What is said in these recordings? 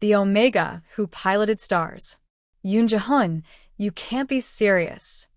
The Omega who piloted stars. Yoon Jihun, you can't be serious.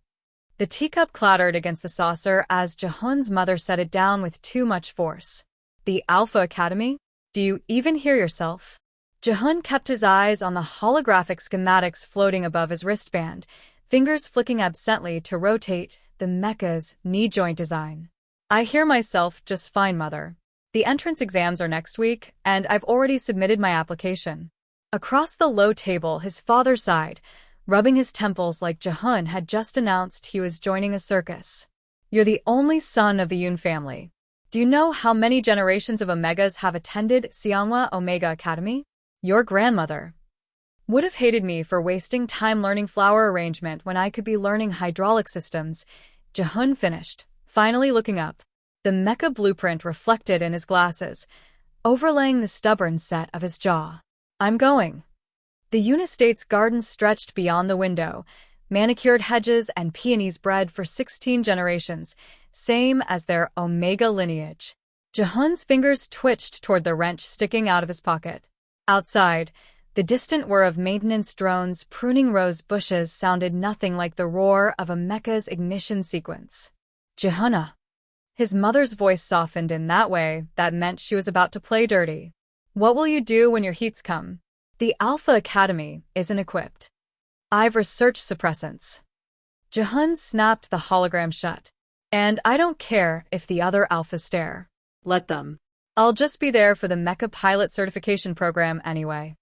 The teacup clattered against the saucer as Jihun's mother set it down with too much force. The Alpha Academy? Do you even hear yourself? Jihun kept his eyes on the holographic schematics floating above his wristband, fingers flicking absently to rotate the mecha's knee joint design. I hear myself just fine, mother. The entrance exams are next week, and I've already submitted my application. Across the low table, his father sighed, rubbing his temples like Jihun had just announced he was joining a circus. You're the only son of the Yoon family. Do you know how many generations of Omegas have attended Seonhwa Omega Academy? Your grandmother would have hated me for wasting time learning flower arrangement when I could be learning hydraulic systems. Jihun finished, finally looking up. The mecha blueprint reflected in his glasses, overlaying the stubborn set of his jaw. I'm going. The Yoon Estate's gardens stretched beyond the window, manicured hedges and peonies bred for 16 generations, same as their Omega lineage. Jihun's fingers twitched toward the wrench sticking out of his pocket. Outside, the distant whir of maintenance drones pruning rose bushes sounded nothing like the roar of a mecha's ignition sequence. Jihuna. His mother's voice softened in that way that meant she was about to play dirty. What will you do when your heats come? The Alpha Academy isn't equipped. I've researched suppressants. Jihun snapped the hologram shut. And I don't care if the other Alphas stare. Let them. I'll just be there for the Mecha Pilot Certification Program anyway.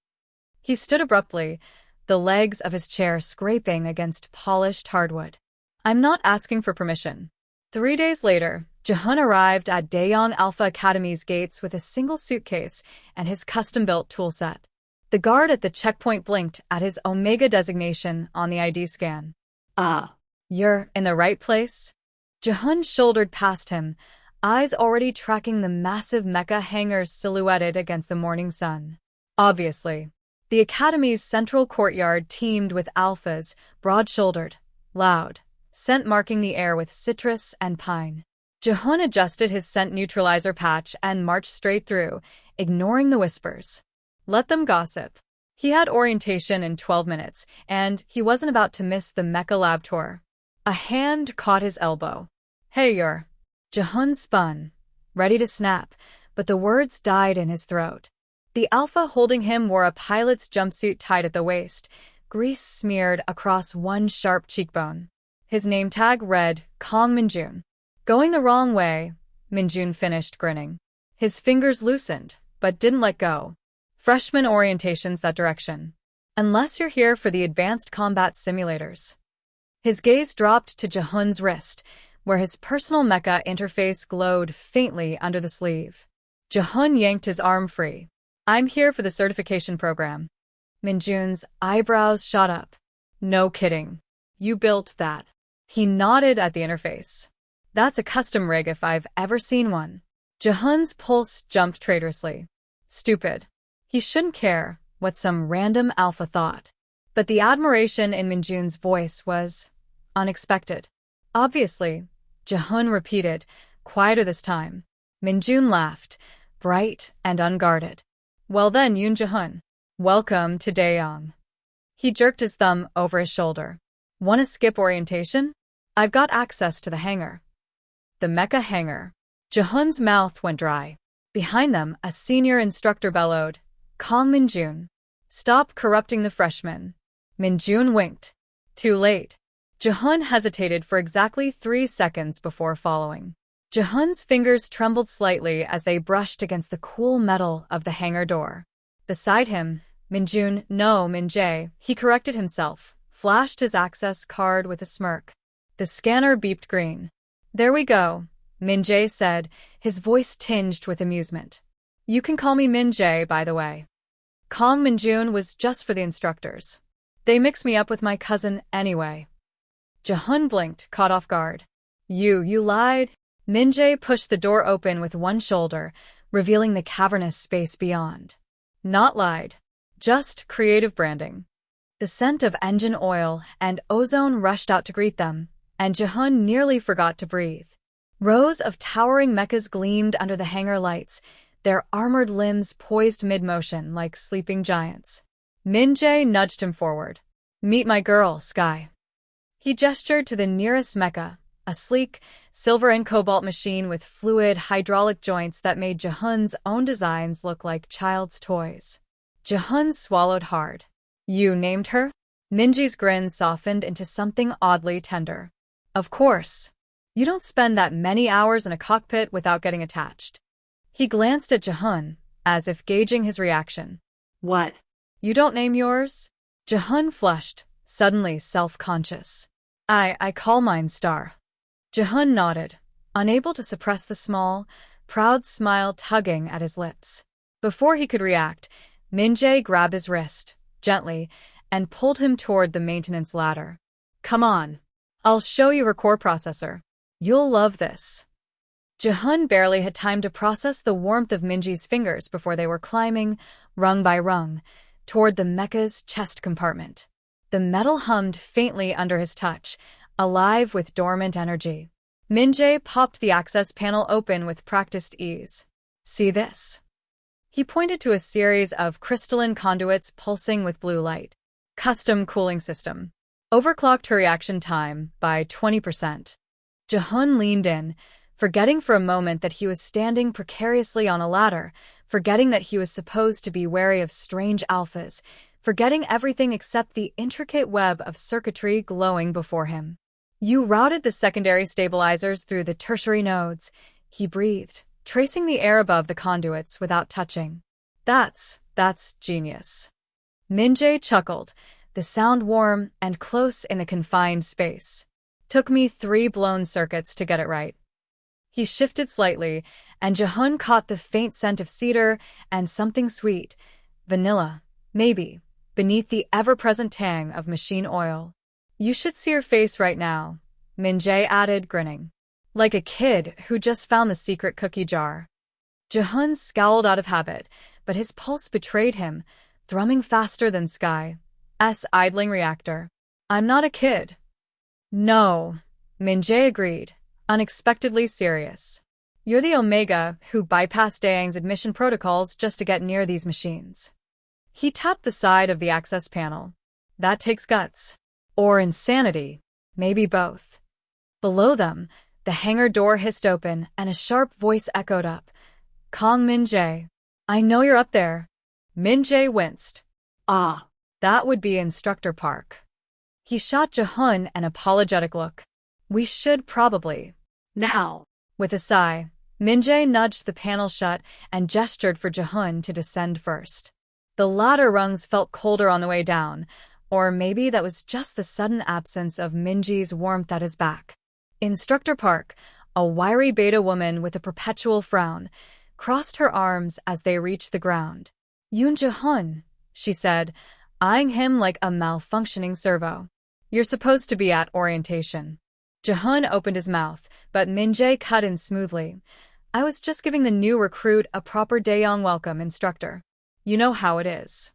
He stood abruptly, the legs of his chair scraping against polished hardwood. I'm not asking for permission. 3 days later, Jihun arrived at Daeyoung Alpha Academy's gates with a single suitcase and his custom-built toolset. The guard at the checkpoint blinked at his Omega designation on the ID scan. Ah, you're in the right place? Jihun shouldered past him, eyes already tracking the massive mecha hangars silhouetted against the morning sun. Obviously, the Academy's central courtyard teemed with alphas, broad-shouldered, loud, scent marking the air with citrus and pine. Jihun adjusted his scent neutralizer patch and marched straight through, ignoring the whispers. Let them gossip. He had orientation in 12 minutes, and he wasn't about to miss the mecha lab tour. A hand caught his elbow. Hey, you're... Jihun spun, ready to snap, but the words died in his throat. The alpha holding him wore a pilot's jumpsuit tied at the waist, grease smeared across one sharp cheekbone. His name tag read, Kong Minjun. Going the wrong way, Minjun finished grinning. His fingers loosened, but didn't let go. Freshman orientation's that direction. Unless you're here for the advanced combat simulators. His gaze dropped to Jihun's wrist, where his personal mecha interface glowed faintly under the sleeve. Jihun yanked his arm free. I'm here for the certification program. Minjun's eyebrows shot up. No kidding. You built that. He nodded at the interface. That's a custom rig if I've ever seen one. Jihun's pulse jumped traitorously. Stupid. He shouldn't care what some random alpha thought. But the admiration in Minjun's voice was unexpected. Obviously, Jihun repeated, quieter this time. Minjun laughed, bright and unguarded. Well then, Yoon Jihun. Welcome to Daeyoung. He jerked his thumb over his shoulder. Want to skip orientation? I've got access to the hangar. The mecha hangar. Jihun's mouth went dry. Behind them, a senior instructor bellowed, Kong Minjun. Stop corrupting the freshmen. Minjun winked. Too late. Jihun hesitated for exactly 3 seconds before following. Jihun's fingers trembled slightly as they brushed against the cool metal of the hangar door. Beside him, Minjun, no, Minjae, he corrected himself, flashed his access card with a smirk. The scanner beeped green. There we go, Minjae said, his voice tinged with amusement. You can call me Minjae, by the way. Kong Minjun was just for the instructors. They mix me up with my cousin anyway. Jihun blinked, caught off guard. You lied? Minjae pushed the door open with one shoulder, revealing the cavernous space beyond. Not lied. Just creative branding. The scent of engine oil and ozone rushed out to greet them, and Jihun nearly forgot to breathe. Rows of towering mechas gleamed under the hangar lights, their armored limbs poised mid-motion like sleeping giants. Min-jae nudged him forward. "Meet my girl, Sky." He gestured to the nearest mecha, a sleek, silver and cobalt machine with fluid hydraulic joints that made Jehun's own designs look like child's toys. Jehun swallowed hard. "You named her?" Minji's grin softened into something oddly tender. "Of course. You don't spend that many hours in a cockpit without getting attached." He glanced at Jehun, as if gauging his reaction. "What? "You don't name yours?" Jehun flushed, suddenly self-conscious. I call mine Star." Jehun nodded, unable to suppress the small, proud smile tugging at his lips. Before he could react, Min-jae grabbed his wrist, gently, and pulled him toward the maintenance ladder. "Come on. I'll show you her core processor. You'll love this." Jehun barely had time to process the warmth of Minji's fingers before they were climbing, rung by rung, toward the mecha's chest compartment. The metal hummed faintly under his touch, alive with dormant energy. Min-jae popped the access panel open with practiced ease. "See this?" He pointed to a series of crystalline conduits pulsing with blue light. "Custom cooling system. Overclocked her reaction time by 20%. Jehun leaned in, forgetting for a moment that he was standing precariously on a ladder, forgetting that he was supposed to be wary of strange alphas, forgetting everything except the intricate web of circuitry glowing before him. "You routed the secondary stabilizers through the tertiary nodes," he breathed, tracing the air above the conduits without touching. That's genius." Min-jae chuckled, the sound warm and close in the confined space. "Took me 3 blown circuits to get it right." He shifted slightly, and Jehun caught the faint scent of cedar and something sweet, vanilla, maybe, beneath the ever-present tang of machine oil. "You should see her face right now," Min-jae added, grinning. "Like a kid who just found the secret cookie jar." Jehun scowled out of habit, but his pulse betrayed him, thrumming faster than Sky's idling reactor. "I'm not a kid." "No," Min-jae agreed, unexpectedly serious. "You're the Omega who bypassed Daeng's admission protocols just to get near these machines." He tapped the side of the access panel. "That takes guts. Or insanity. Maybe both." Below them, the hangar door hissed open and a sharp voice echoed up. "Kong Min-jae. I know you're up there." Min-jae winced. "Ah." That would be Instructor Park. He shot Jehun an apologetic look. "We should probably." "Now." With a sigh, Min-jae nudged the panel shut and gestured for Jehun to descend first. The ladder rungs felt colder on the way down, or maybe that was just the sudden absence of Minji's warmth at his back. Instructor Park, a wiry beta woman with a perpetual frown, crossed her arms as they reached the ground. "Yoon Jehun," she said, eyeing him like a malfunctioning servo. "You're supposed to be at orientation." Jehun opened his mouth, but Min-jae cut in smoothly. "I was just giving the new recruit a proper Daeyoung welcome, Instructor. You know how it is."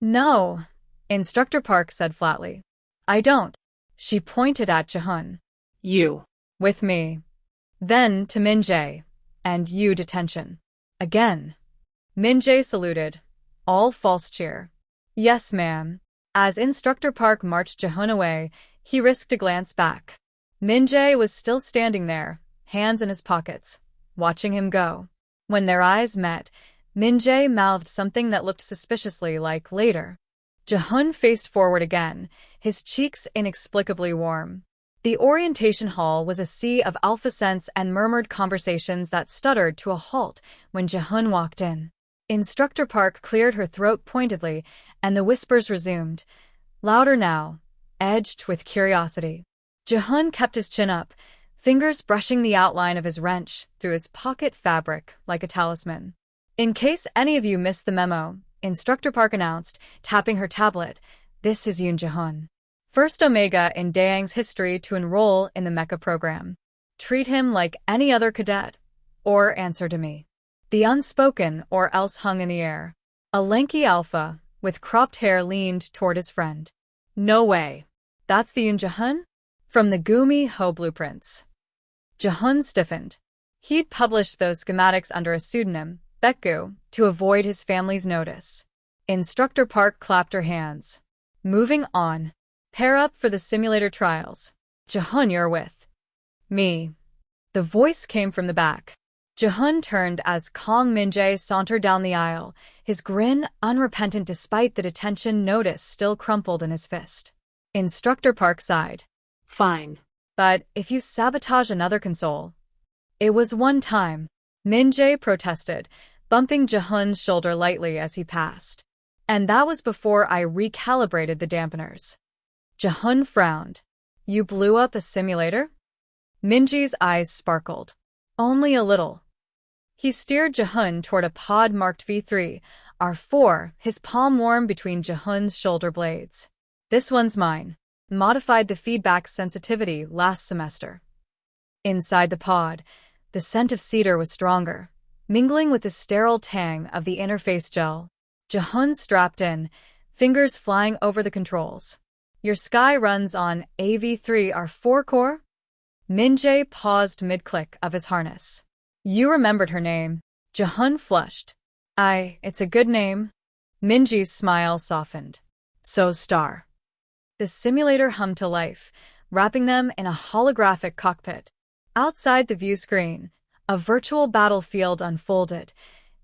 "No," Instructor Park said flatly. "I don't." She pointed at Jehun. "You." "With me." Then to Min-jae. "And you detention." Again. Min-jae saluted. All false cheer. "Yes, ma'am." As Instructor Park marched Jehun away, he risked a glance back. Min-jae was still standing there, hands in his pockets, watching him go. When their eyes met, Min-jae mouthed something that looked suspiciously like later. Jehun faced forward again, his cheeks inexplicably warm. The orientation hall was a sea of alpha scents and murmured conversations that stuttered to a halt when Jehun walked in. Instructor Park cleared her throat pointedly, and the whispers resumed, louder now, edged with curiosity. Jehun kept his chin up, fingers brushing the outline of his wrench through his pocket fabric like a talisman. "In case any of you missed the memo," Instructor Park announced, tapping her tablet, "this is Yoon Jehun. First Omega in Daeng's history to enroll in the mecha program. Treat him like any other cadet, or answer to me." The unspoken or else hung in the air. A lanky alpha, with cropped hair, leaned toward his friend. "No way. That's the Yoon Jehun? From the Gumi Ho blueprints." Jehun stiffened. He'd published those schematics under a pseudonym, Baekgu, to avoid his family's notice. Instructor Park clapped her hands. Moving on. Pair up for the simulator trials. Jihun, you're with me. The voice came from the back. Jihun turned as Kong Min-jae sauntered down the aisle, his grin unrepentant despite the detention notice still crumpled in his fist. Instructor Park sighed. Fine. But if you sabotage another console... It was one time. Min-jae protested, bumping Jihun's shoulder lightly as he passed. And that was before I recalibrated the dampeners. Jihun frowned. You blew up a simulator? Min-jae's eyes sparkled. Only a little. He steered Jihun toward a pod marked V3, R4, his palm warm between Jihun's shoulder blades. This one's mine. Modified the feedback sensitivity last semester. Inside the pod, the scent of cedar was stronger, mingling with the sterile tang of the interface gel. Jihun strapped in, fingers flying over the controls. Your Sky runs on AV3R4 core? Min-jae paused mid-click of his harness. You remembered her name. Jihun flushed. It's a good name. Min-jae's smile softened. So's Star. The simulator hummed to life, wrapping them in a holographic cockpit. Outside the view screen, a virtual battlefield unfolded.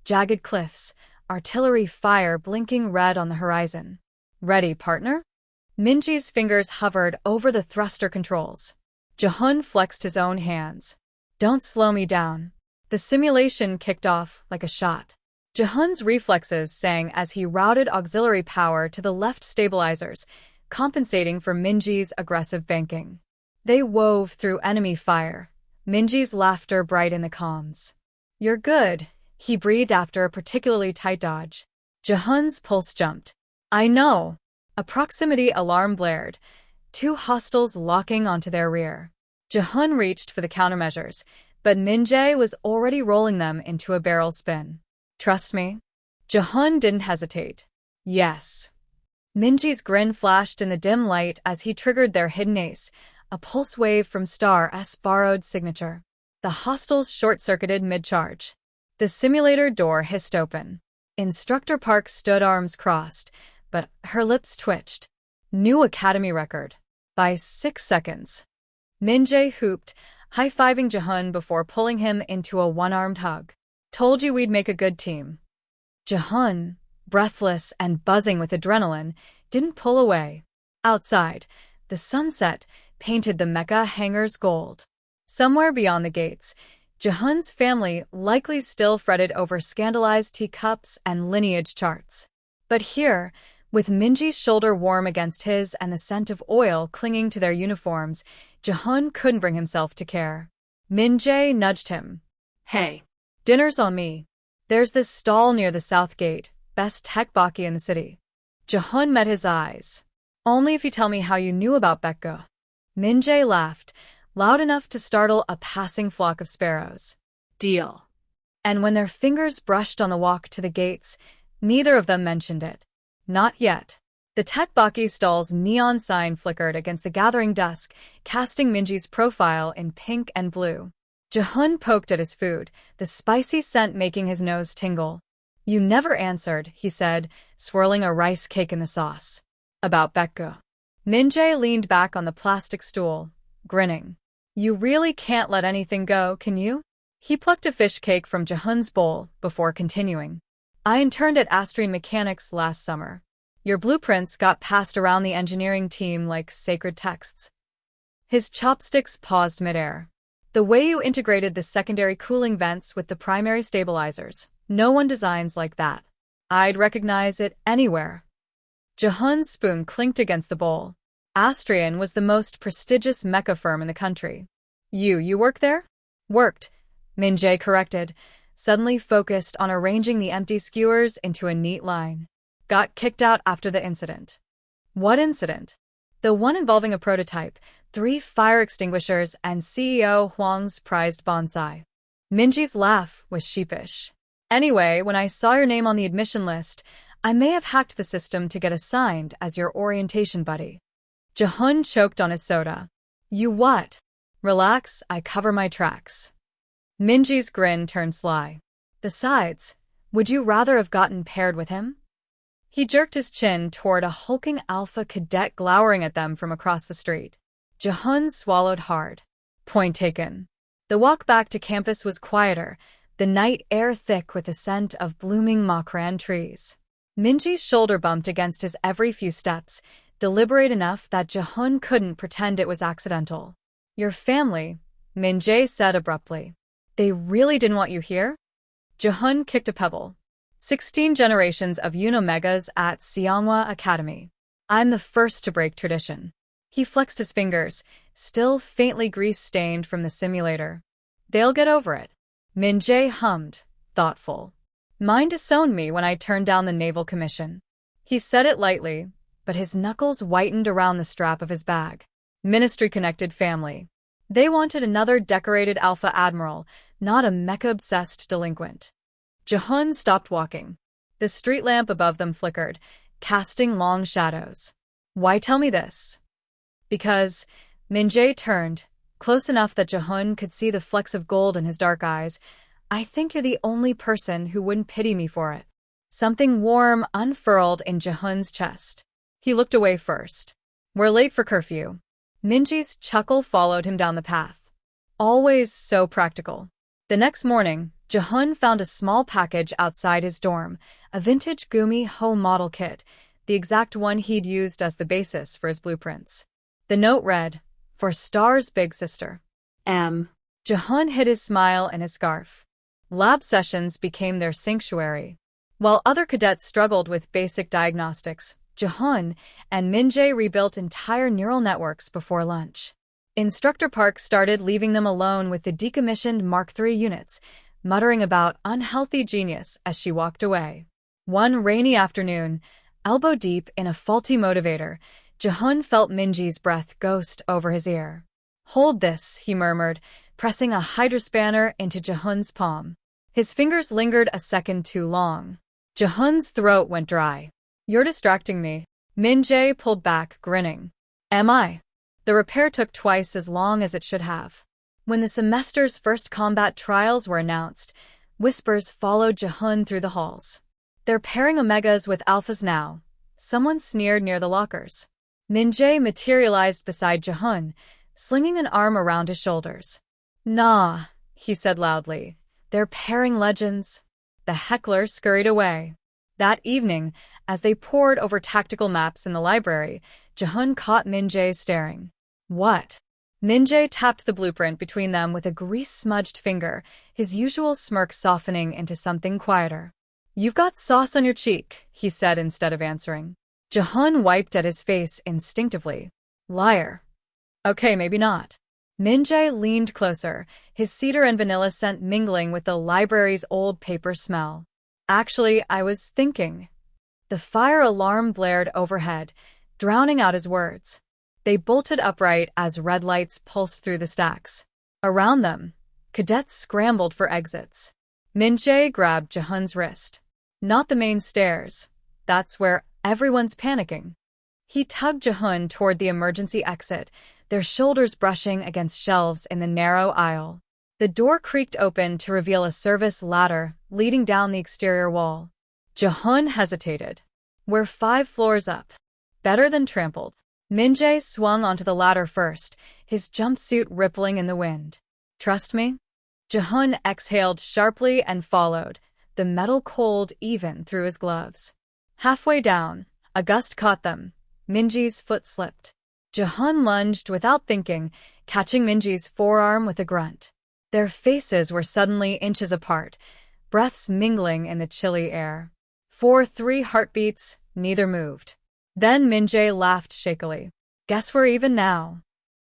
Jagged cliffs, artillery fire blinking red on the horizon. Ready, partner? Min-jae's fingers hovered over the thruster controls. Jihun flexed his own hands. Don't slow me down. The simulation kicked off like a shot. Jihun's reflexes sang as he routed auxiliary power to the left stabilizers, compensating for Min-jae's aggressive banking. They wove through enemy fire, Min-jae's laughter bright in the comms. You're good, he breathed after a particularly tight dodge. Jihun's pulse jumped. I know. A proximity alarm blared, two hostiles locking onto their rear. Jihun reached for the countermeasures, but Min-jae was already rolling them into a barrel spin. Trust me? Jihun didn't hesitate. Yes. Min-jae's grin flashed in the dim light as he triggered their hidden ace, a pulse wave from Star-S borrowed signature. The hostiles short-circuited mid-charge. The simulator door hissed open. Instructor Park stood arms crossed, but her lips twitched. New Academy record. By 6 seconds. Min-jae hooped, high-fiving Jihun before pulling him into a one-armed hug. Told you we'd make a good team. Jihun, breathless and buzzing with adrenaline, didn't pull away. Outside, the sunset painted the Mecca hangars gold. Somewhere beyond the gates, Jihun's family likely still fretted over scandalized teacups and lineage charts. But here, with Min-jae's shoulder warm against his and the scent of oil clinging to their uniforms, Jihun couldn't bring himself to care. Min-jae nudged him. Hey. Dinner's on me. There's this stall near the south gate, best tteokbokki in the city. Jihun met his eyes. Only if you tell me how you knew about Baekgu. Min-jae laughed, loud enough to startle a passing flock of sparrows. Deal. And when their fingers brushed on the walk to the gates, neither of them mentioned it. Not yet. The tteokbokki stall's neon sign flickered against the gathering dusk, casting Min-jae's profile in pink and blue. Jihun poked at his food, the spicy scent making his nose tingle. You never answered, he said, swirling a rice cake in the sauce. About Baekgu. Min-jae leaned back on the plastic stool, grinning. You really can't let anything go, can you? He plucked a fish cake from Jihun's bowl before continuing. I interned at Astrian Mechanics last summer. Your blueprints got passed around the engineering team like sacred texts. His chopsticks paused midair. The way you integrated the secondary cooling vents with the primary stabilizers, no one designs like that. I'd recognize it anywhere. Jihun's spoon clinked against the bowl. Astrian was the most prestigious mecha firm in the country. You work there? Worked, Min-jae corrected, suddenly focused on arranging the empty skewers into a neat line. Got kicked out after the incident. What incident? The one involving a prototype, 3 fire extinguishers, and CEO Huang's prized bonsai. Min-jae's laugh was sheepish. Anyway, when I saw your name on the admission list, I may have hacked the system to get assigned as your orientation buddy. Jihun choked on his soda. You what? Relax, I cover my tracks. Min-jae's grin turned sly. Besides, Would you rather have gotten paired with him? He jerked his chin toward a hulking alpha cadet glowering at them from across the street. Jehun swallowed hard. Point taken. The walk back to campus was quieter, the night air thick with the scent of blooming Makran trees. Minji's shoulder bumped against his every few steps, deliberate enough that Jehun couldn't pretend it was accidental. Your family, Minjae said abruptly. They really didn't want you here? Jehun kicked a pebble. 16 generations of Unomegas at Xianghua Academy. I'm the first to break tradition. He flexed his fingers, still faintly grease-stained from the simulator. They'll get over it. Minjae hummed, thoughtful. Mine disowned me when I turned down the naval commission. He said it lightly, but his knuckles whitened around the strap of his bag. Ministry-connected family. They wanted another decorated alpha admiral, not a mecha-obsessed delinquent. Jehun stopped walking. The street lamp above them flickered, casting long shadows. Why tell me this? Because Minjae turned, close enough that Jehun could see the flecks of gold in his dark eyes. I think you're the only person who wouldn't pity me for it. Something warm unfurled in Jehun's chest. He looked away first. We're late for curfew. Minji's chuckle followed him down the path. Always so practical. The next morning, Jehun found a small package outside his dorm, a vintage Gumi Ho model kit, the exact one he'd used as the basis for his blueprints. The note read, "For Star's big sister." M. Jehun hid his smile in his scarf. Lab sessions became their sanctuary. While other cadets struggled with basic diagnostics, Jehun and Minjae rebuilt entire neural networks before lunch. Instructor Park started leaving them alone with the decommissioned Mark III units, muttering about unhealthy genius as she walked away. One rainy afternoon, elbow deep in a faulty motivator, Jehun felt Minji's breath ghost over his ear. Hold this, he murmured, pressing a hydrospanner into Jehun's palm. His fingers lingered a second too long. Jehun's throat went dry. You're distracting me. Minjae pulled back, grinning. Am I? The repair took twice as long as it should have. When the semester's first combat trials were announced, whispers followed Jehun through the halls. They're pairing Omegas with Alphas now. Someone sneered near the lockers. Minjae materialized beside Jehun, slinging an arm around his shoulders. Nah, he said loudly. They're pairing legends. The heckler scurried away. That evening, as they pored over tactical maps in the library, Jehun caught Minjae staring. What? Minjae tapped the blueprint between them with a grease-smudged finger, his usual smirk softening into something quieter. You've got sauce on your cheek, he said instead of answering. Jehun wiped at his face instinctively. Liar. Okay, maybe not. Minjae leaned closer, his cedar and vanilla scent mingling with the library's old paper smell. Actually, I was thinking. The fire alarm blared overhead, drowning out his words. They bolted upright as red lights pulsed through the stacks. Around them, cadets scrambled for exits. Minjae grabbed Jehun's wrist. Not the main stairs. That's where everyone's panicking. He tugged Jehun toward the emergency exit, their shoulders brushing against shelves in the narrow aisle. The door creaked open to reveal a service ladder leading down the exterior wall. Jehun hesitated. We're 5 floors up. Better than trampled. Minjae swung onto the ladder first, his jumpsuit rippling in the wind. Trust me? Jehun exhaled sharply and followed, the metal cold even through his gloves. Halfway down, a gust caught them. Minji's foot slipped. Jehun lunged without thinking, catching Minji's forearm with a grunt. Their faces were suddenly inches apart, breaths mingling in the chilly air. For 3 heartbeats, neither moved. Then Minjae laughed shakily. Guess we're even now.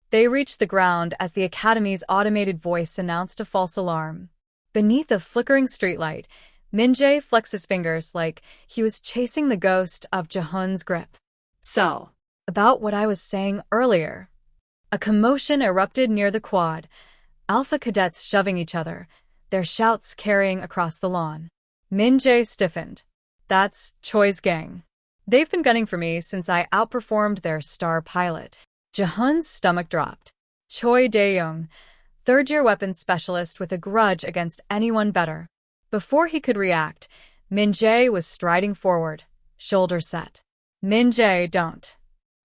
They reached the ground as the Academy's automated voice announced a false alarm. Beneath a flickering streetlight, Minjae flexed his fingers like he was chasing the ghost of Jehun's grip. So. About what I was saying earlier. A commotion erupted near the quad, alpha cadets shoving each other, their shouts carrying across the lawn. Minjae stiffened. That's Choi's gang. They've been gunning for me since I outperformed their star pilot. Jehun's stomach dropped. Choi Dae-young, third-year weapons specialist with a grudge against anyone better. Before he could react, Min-jae was striding forward, shoulders set. Min-jae, don't.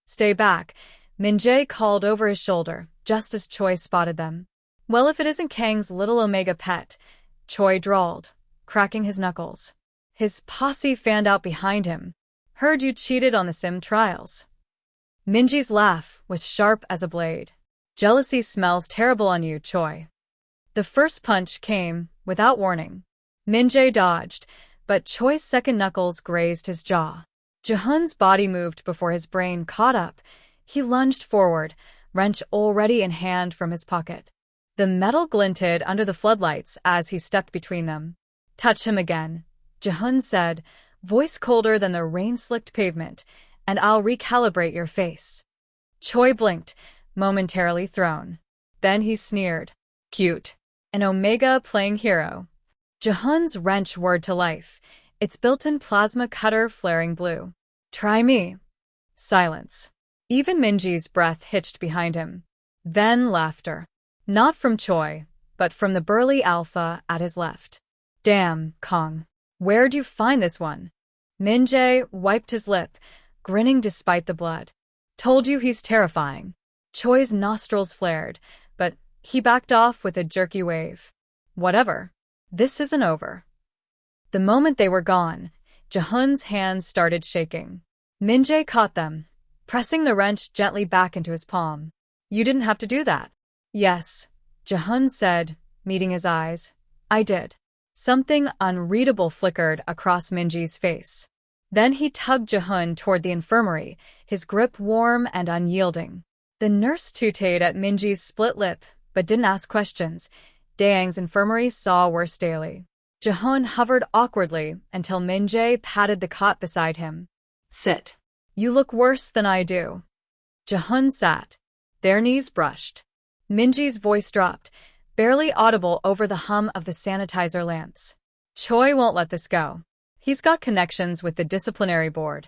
Stay back, Min-jae called over his shoulder, just as Choi spotted them. Well, if it isn't Kang's little Omega pet, Choi drawled, cracking his knuckles. His posse fanned out behind him. Heard you cheated on the sim trials. Minji's laugh was sharp as a blade. Jealousy smells terrible on you, Choi. The first punch came, without warning. Min-jae dodged, but Choi's second knuckles grazed his jaw. Jehun's body moved before his brain caught up. He lunged forward, wrench already in hand from his pocket. The metal glinted under the floodlights as he stepped between them. Touch him again, Jehun said, voice colder than the rain-slicked pavement, and I'll recalibrate your face. Choi blinked, momentarily thrown. Then he sneered. Cute. An Omega playing hero. Jehun's wrench whirred to life, its built-in plasma cutter flaring blue. Try me. Silence. Even Minji's breath hitched behind him. Then laughter. Not from Choi, but from the burly alpha at his left. Damn, Kong. Where'd you find this one? Min-jae wiped his lip, grinning despite the blood. Told you he's terrifying. Choi's nostrils flared, but he backed off with a jerky wave. Whatever. This isn't over. The moment they were gone, Jehun's hands started shaking. Min-jae caught them, pressing the wrench gently back into his palm. You didn't have to do that. Yes, Jehun said, meeting his eyes. I did. Something unreadable flickered across Minji's face. Then he tugged Jehun toward the infirmary, his grip warm and unyielding. The nurse tooted at Minji's split lip, but didn't ask questions. Daeng's infirmary saw worse daily. Jehun hovered awkwardly until Min-jae patted the cot beside him. Sit. You look worse than I do. Jehun sat. Their knees brushed. Minji's voice dropped, barely audible over the hum of the sanitizer lamps. Choi won't let this go. He's got connections with the disciplinary board.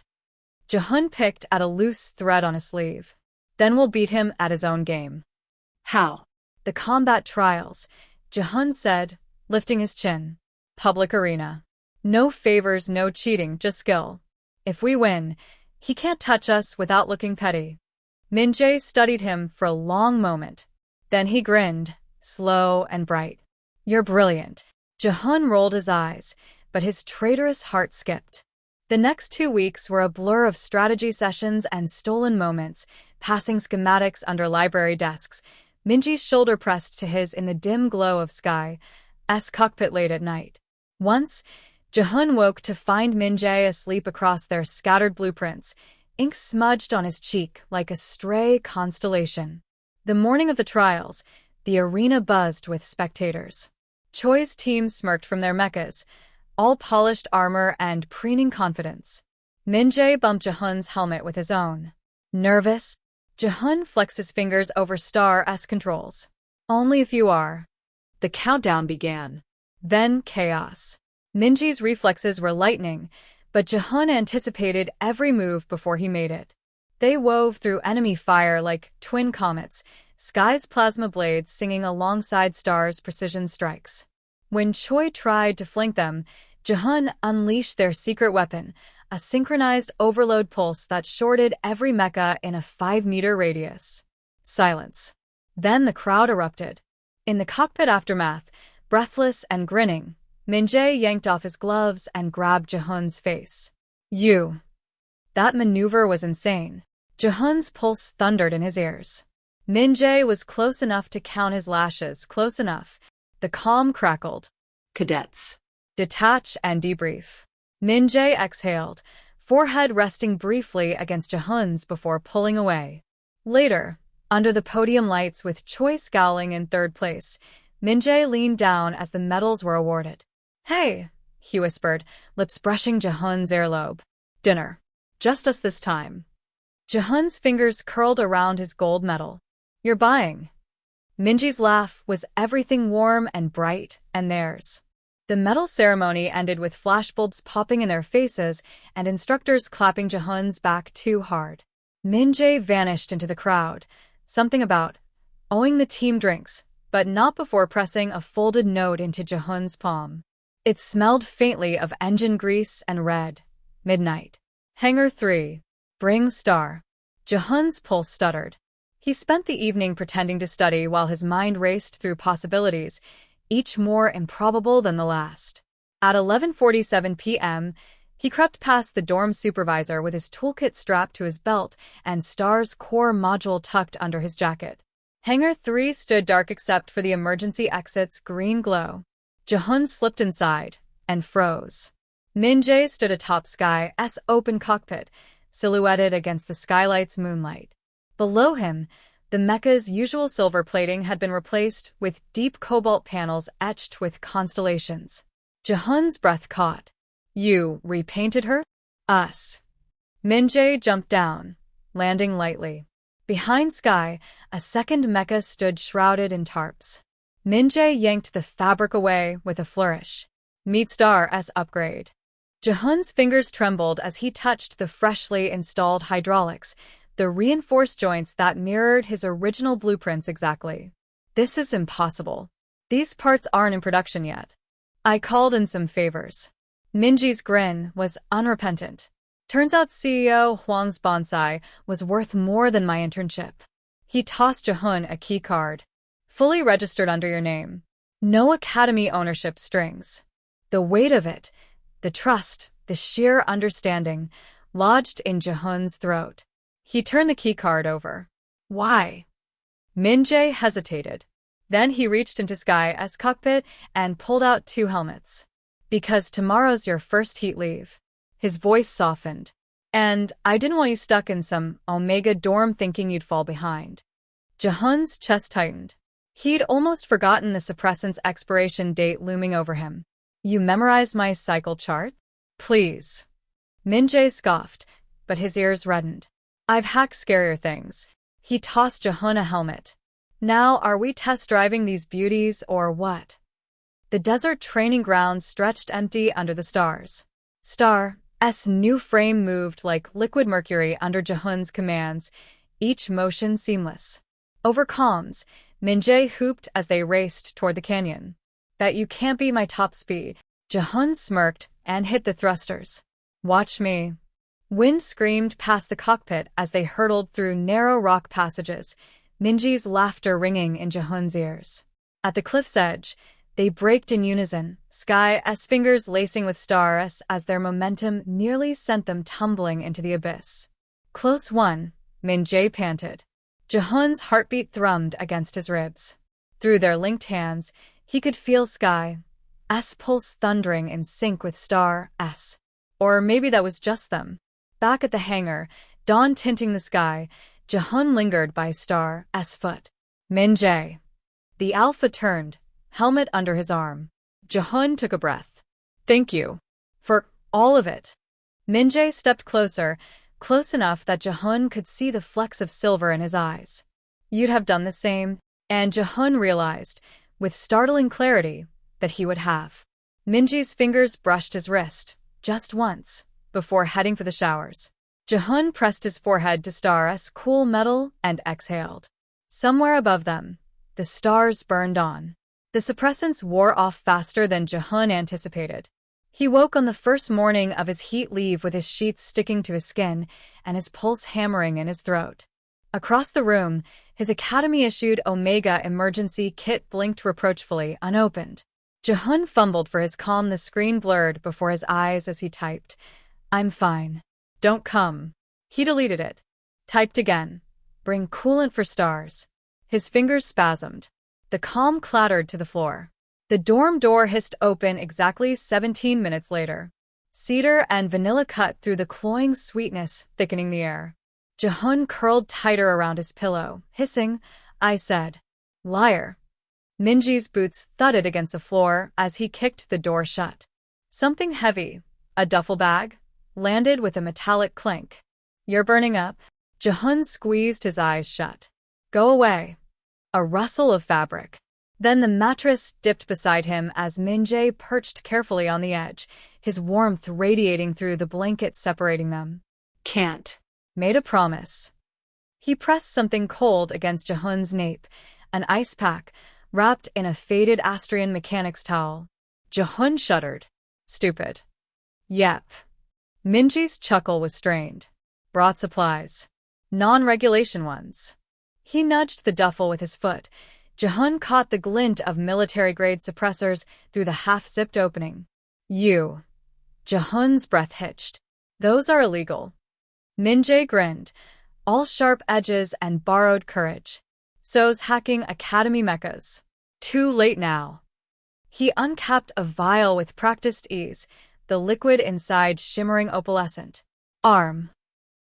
Jehun picked at a loose thread on his sleeve. Then we'll beat him at his own game. How? The combat trials, Jehun said, lifting his chin. Public arena. No favors, no cheating, just skill. If we win, he can't touch us without looking petty. Min-jae studied him for a long moment. Then he grinned, slow and bright. You're brilliant. Jehun rolled his eyes, but his traitorous heart skipped. The next 2 weeks were a blur of strategy sessions and stolen moments, passing schematics under library desks. Minji's shoulder pressed to his in the dim glow of Sky's cockpit late at night. Once, Jehun woke to find Min-jae asleep across their scattered blueprints, ink smudged on his cheek like a stray constellation. The morning of the trials, the arena buzzed with spectators. Choi's team smirked from their mechas, all polished armor and preening confidence. Min-jae bumped Jehun's helmet with his own. Nervous? Jehun flexed his fingers over Star's controls. Only if you are. The countdown began. Then chaos. Minji's reflexes were lightning, but Jehun anticipated every move before he made it. They wove through enemy fire like twin comets, Sky's plasma blades singing alongside Star's precision strikes. When Choi tried to flank them, Jehun unleashed their secret weapon, a synchronized overload pulse that shorted every mecha in a 5-meter radius. Silence. Then the crowd erupted. In the cockpit aftermath, breathless and grinning, Min-jae yanked off his gloves and grabbed Jehun's face. You. That maneuver was insane. Jehun's pulse thundered in his ears. Min-jae was close enough to count his lashes, close enough. The calm crackled. Cadets. Detach and debrief. Min-jae exhaled, forehead resting briefly against Jehun's before pulling away. Later, under the podium lights with Choi scowling in third place, Min-jae leaned down as the medals were awarded. Hey, he whispered, lips brushing Jehun's earlobe. Dinner. Just us this time. Jehun's fingers curled around his gold medal. You're buying. Minji's laugh was everything warm and bright, and theirs. The medal ceremony ended with flashbulbs popping in their faces and instructors clapping Jehun's back too hard. Min-jae vanished into the crowd, something about owing the team drinks, but not before pressing a folded note into Jehun's palm. It smelled faintly of engine grease and red. Midnight. Hangar 3. Bring Star. Jehun's pulse stuttered. He spent the evening pretending to study while his mind raced through possibilities, each more improbable than the last. At 11:47 p.m., he crept past the dorm supervisor with his toolkit strapped to his belt and Star's core module tucked under his jacket. Hangar 3 stood dark except for the emergency exit's green glow. Jehun slipped inside and froze. Min-jae stood atop Sky's open cockpit, silhouetted against the skylight's moonlight. Below him, the mecha's usual silver plating had been replaced with deep cobalt panels etched with constellations. Jehun's breath caught. You repainted her? Us. Min-jae jumped down, landing lightly. Behind Sky, a second mecha stood shrouded in tarps. Min-jae yanked the fabric away with a flourish. Meet Star's upgrade. Jehun's fingers trembled as he touched the freshly installed hydraulics, the reinforced joints that mirrored his original blueprints exactly. This is impossible. These parts aren't in production yet. I called in some favors. Min-jae's grin was unrepentant. Turns out CEO Huang's bonsai was worth more than my internship. He tossed Jehun a key card. Fully registered under your name. No academy ownership strings. The weight of it, the trust, the sheer understanding, lodged in Jehun's throat. He turned the key card over. Why? Min-jae hesitated. Then he reached into Sky's cockpit and pulled out 2 helmets. Because tomorrow's your first heat leave. His voice softened. And I didn't want you stuck in some Omega dorm thinking you'd fall behind. Jehun's chest tightened. He'd almost forgotten the suppressant's expiration date looming over him. You memorized my cycle chart? Please. Min-jae scoffed, but his ears reddened. I've hacked scarier things. He tossed Jehun a helmet. Now are we test driving these beauties or what? The desert training grounds stretched empty under the stars. Star's new frame moved like liquid mercury under Jehun's commands, each motion seamless. Over comms, Min-jae hooped as they raced toward the canyon. Bet you can't be my top speed. Jehun smirked and hit the thrusters. Watch me. Wind screamed past the cockpit as they hurtled through narrow rock passages, Min-jae's laughter ringing in Jehun's ears. At the cliff's edge, they braked in unison, Sky's fingers lacing with Star's as their momentum nearly sent them tumbling into the abyss. Close one, Min-jae panted. Jehun's heartbeat thrummed against his ribs. Through their linked hands, he could feel Sky's pulse thundering in sync with Star's. Or maybe that was just them. Back at the hangar, dawn tinting the sky, Jehun lingered by Star's foot. Min-jae. The alpha turned, helmet under his arm. Jehun took a breath. Thank you. For all of it. Min-jae stepped closer, close enough that Jehun could see the flecks of silver in his eyes. You'd have done the same, and Jehun realized, with startling clarity, that he would have. Min-jae's fingers brushed his wrist, just once, before heading for the showers. Jehun pressed his forehead to Star's cool metal and exhaled. Somewhere above them, the stars burned on. The suppressants wore off faster than Jehun anticipated. He woke on the first morning of his heat leave with his sheets sticking to his skin and his pulse hammering in his throat. Across the room, his Academy-issued Omega emergency kit blinked reproachfully, unopened. Jehun fumbled for his calm, the screen blurred before his eyes as he typed. I'm fine. Don't come. He deleted it. Typed again. Bring coolant for Stars. His fingers spasmed. The comm clattered to the floor. The dorm door hissed open exactly 17 minutes later. Cedar and vanilla cut through the cloying sweetness, thickening the air. Jehun curled tighter around his pillow, hissing, I said. Liar. Min-jae's boots thudded against the floor as he kicked the door shut. Something heavy, a duffel bag, landed with a metallic clink. You're burning up. Jehun squeezed his eyes shut. Go away. A rustle of fabric. Then the mattress dipped beside him as Min-jae perched carefully on the edge, his warmth radiating through the blanket separating them. Can't. Made a promise. He pressed something cold against Jehun's nape, an ice pack, wrapped in a faded Astrian mechanic's towel. Jehun shuddered. Stupid. Yep. Minji's chuckle was strained. Brought supplies. Non-regulation ones. He nudged the duffel with his foot. Jehun caught the glint of military-grade suppressors through the half-zipped opening. You. Jehun's breath hitched. Those are illegal. Minjae grinned. All sharp edges and borrowed courage. So's hacking Academy mechas. Too late now. He uncapped a vial with practiced ease, the liquid inside shimmering opalescent. Arm.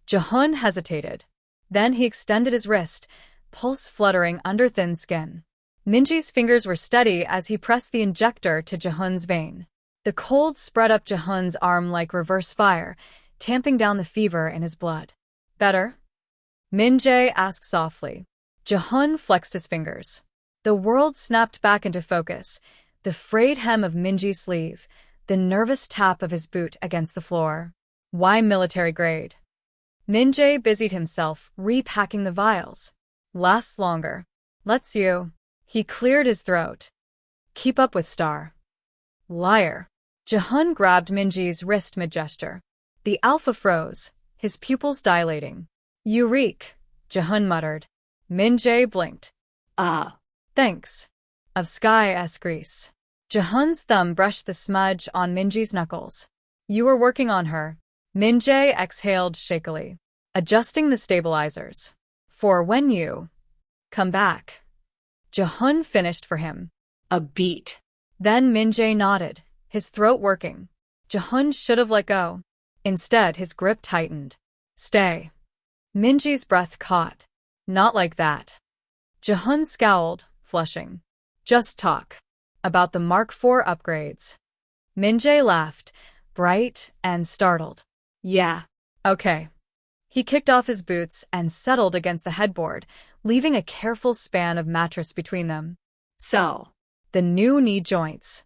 Jehun hesitated. Then he extended his wrist, pulse fluttering under thin skin. Minji's fingers were steady as he pressed the injector to Jehun's vein. The cold spread up Jehun's arm like reverse fire, tamping down the fever in his blood. Better? Minjae asked softly. Jehun flexed his fingers. The world snapped back into focus, the frayed hem of Minji's sleeve, the nervous tap of his boot against the floor. Why military grade? Minjae busied himself repacking the vials. Lasts longer. Lets you. He cleared his throat. Keep up with Star. Liar. Jehun grabbed Minji's wrist mid-gesture. The alpha froze, his pupils dilating. You reek, Jehun muttered. Minjae blinked. Ah. Thanks. Of Sky-esque grease. Jehun's thumb brushed the smudge on Minji's knuckles. You were working on her. Minjae exhaled shakily, adjusting the stabilizers. For when you come back. Jehun finished for him. A beat. Then Minjae nodded, his throat working. Jehun should have let go. Instead, his grip tightened. Stay. Minji's breath caught. Not like that. Jehun scowled, flushing. Just talk. About the Mark IV upgrades. Minjae laughed, bright and startled. Yeah. Okay. He kicked off his boots and settled against the headboard, leaving a careful span of mattress between them. So. The new knee joints.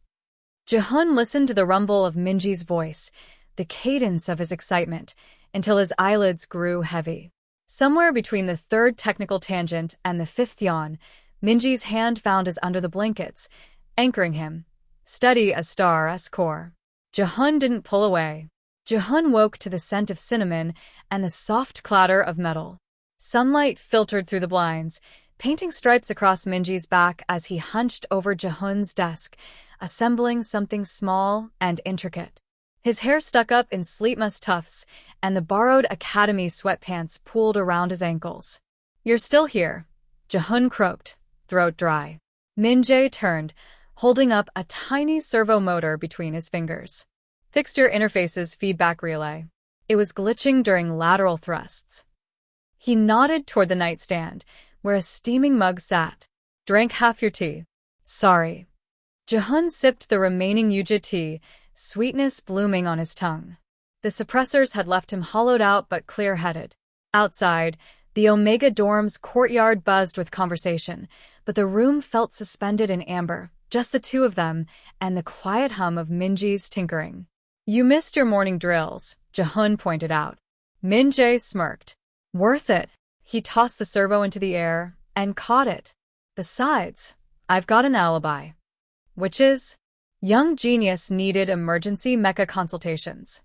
Jehun listened to the rumble of Minji's voice, the cadence of his excitement, until his eyelids grew heavy. Somewhere between the third technical tangent and the fifth yawn, Minji's hand found his under the blankets, anchoring him, steady as Star's core. Jehun didn't pull away. Jehun woke to the scent of cinnamon and the soft clatter of metal. Sunlight filtered through the blinds, painting stripes across Minji's back as he hunched over Jehun's desk, assembling something small and intricate. His hair stuck up in sleep musk tufts, and the borrowed Academy sweatpants pooled around his ankles. You're still here, Jehun croaked, throat dry. Minjae turned, holding up a tiny servo motor between his fingers. Fixed your interface's feedback relay. It was glitching during lateral thrusts. He nodded toward the nightstand, where a steaming mug sat. Drank half your tea. Sorry. Jehun sipped the remaining Yuja tea, sweetness blooming on his tongue. The suppressors had left him hollowed out but clear-headed. Outside, the Omega dorm's courtyard buzzed with conversation, but the room felt suspended in amber, just the two of them, and the quiet hum of Minji's tinkering. You missed your morning drills, Jehun pointed out. Minjae smirked. Worth it. He tossed the servo into the air and caught it. Besides, I've got an alibi. Which is? Young genius needed emergency mecha consultations.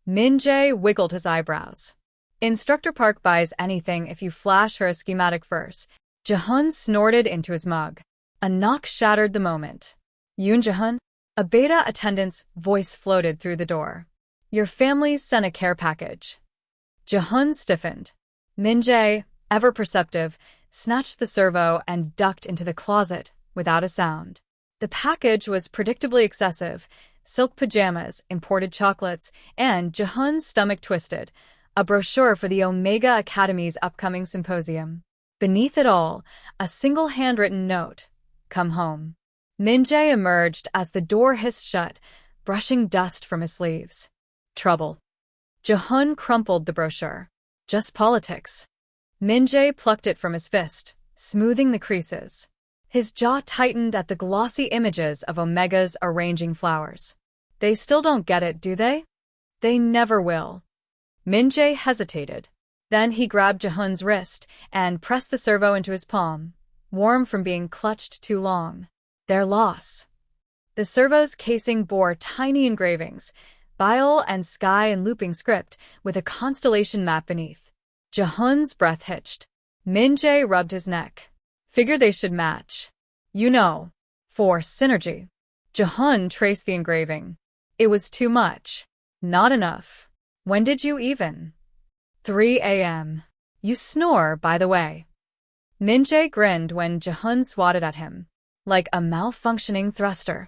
Minjae wiggled his eyebrows. Instructor Park buys anything if you flash her a schematic first. Jehun snorted into his mug. A knock shattered the moment. Yoon Jehun? A beta attendant's voice floated through the door. Your family sent a care package. Jehun stiffened. Minjae, ever perceptive, snatched the servo and ducked into the closet without a sound. The package was predictably excessive: silk pajamas, imported chocolates, and, Jehun's stomach twisted, a brochure for the Omega Academy's upcoming symposium. Beneath it all, a single handwritten note: Come home. Minjae emerged as the door hissed shut, brushing dust from his sleeves. Trouble. Jehun crumpled the brochure. Just politics. Minjae plucked it from his fist, smoothing the creases. His jaw tightened at the glossy images of Omegas arranging flowers. They still don't get it, do they? They never will. Minjae hesitated. Then he grabbed Jehun's wrist and pressed the servo into his palm, warm from being clutched too long. Their loss. The servo's casing bore tiny engravings, bile and sky and looping script, with a constellation map beneath. Jehun's breath hitched. Min-jae rubbed his neck. Figured they should match. You know, for synergy. Jehun traced the engraving. It was too much. Not enough. When did you even? 3 a.m. You snore, by the way. Min-jae grinned when Jehun swatted at him. Like a malfunctioning thruster.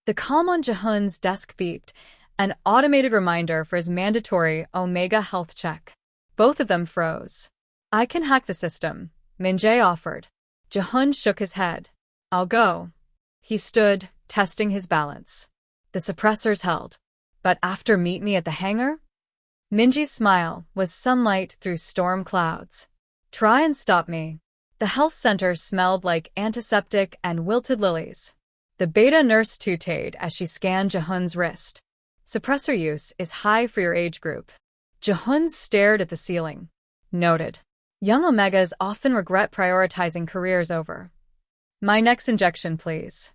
The comm on Jehun's desk beeped, an automated reminder for his mandatory Omega health check. Both of them froze. I can hack the system, Min-jae offered. Jehun shook his head. I'll go. He stood, testing his balance. The suppressors held. But after meet me at the hangar? Min-jae's smile was sunlight through storm clouds. Try and stop me. The health center smelled like antiseptic and wilted lilies. The beta nurse tutted as she scanned Jehun's wrist. Suppressor use is high for your age group. Jehun stared at the ceiling. Noted. Young Omegas often regret prioritizing careers over. My next injection, please.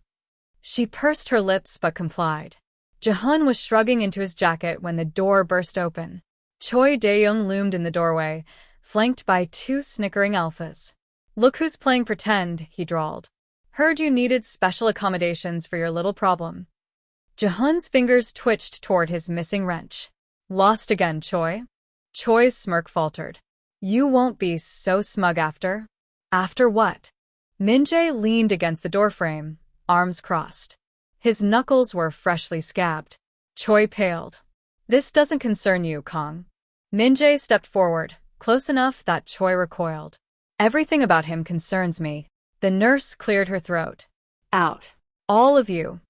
She pursed her lips but complied. Jehun was shrugging into his jacket when the door burst open. Choi Dae-young loomed in the doorway, flanked by 2 snickering alphas. Look who's playing pretend, he drawled. Heard you needed special accommodations for your little problem. Jehun's fingers twitched toward his missing wrench. Lost again, Choi? Choi's smirk faltered. You won't be so smug after? After what? Min-jae leaned against the doorframe, arms crossed. His knuckles were freshly scabbed. Choi paled. This doesn't concern you, Kong. Min-jae stepped forward, close enough that Choi recoiled. Everything about him concerns me. The nurse cleared her throat. Out. All of you.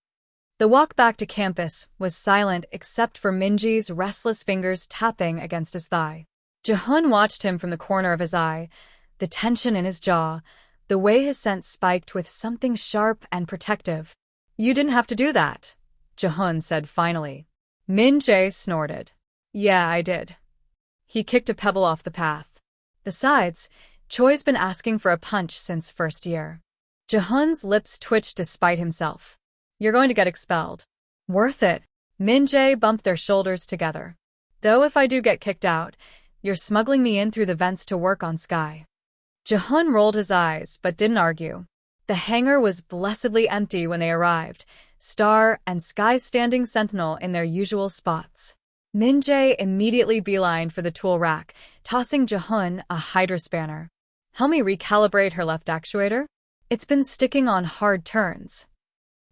The walk back to campus was silent except for Min-jae's restless fingers tapping against his thigh. Jehun watched him from the corner of his eye, the tension in his jaw, the way his sense spiked with something sharp and protective. You didn't have to do that, Jehun said finally. Min-jae snorted. Yeah, I did. He kicked a pebble off the path. Besides, Choi's been asking for a punch since first year. Jehun's lips twitched despite himself. You're going to get expelled. Worth it. Min-jae bumped their shoulders together. Though if I do get kicked out, you're smuggling me in through the vents to work on Sky. Jehun rolled his eyes, but didn't argue. The hangar was blessedly empty when they arrived, Star and Sky standing sentinel in their usual spots. Min-jae immediately beelined for the tool rack, tossing Jehun a Hydra spanner. Help me recalibrate her left actuator? It's been sticking on hard turns.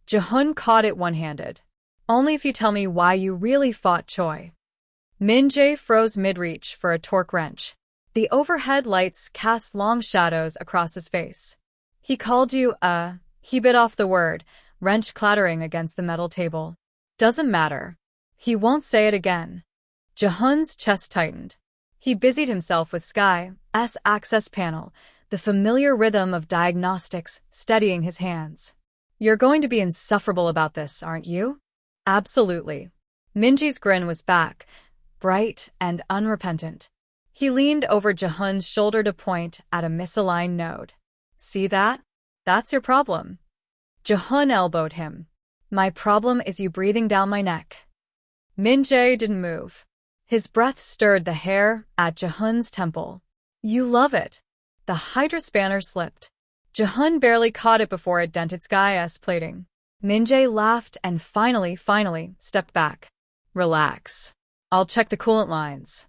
Jehun caught it one-handed. Only if you tell me why you really fought Choi. Min-jae froze mid-reach for a torque wrench. The overhead lights cast long shadows across his face. He called you he bit off the word, wrench clattering against the metal table. Doesn't matter. He won't say it again. Jehun's chest tightened. He busied himself with Sky's access panel, the familiar rhythm of diagnostics steadying his hands. You're going to be insufferable about this, aren't you? Absolutely. Min-jae's grin was back, bright and unrepentant. He leaned over Jehun's shoulder to point at a misaligned node. See that? That's your problem. Jehun elbowed him. My problem is you breathing down my neck. Min-jae didn't move. His breath stirred the hair at Jehun's temple. You love it. The Hydra spanner slipped. Jehun barely caught it before it dented Sky's plating. Min-jae laughed and finally stepped back. Relax. I'll check the coolant lines.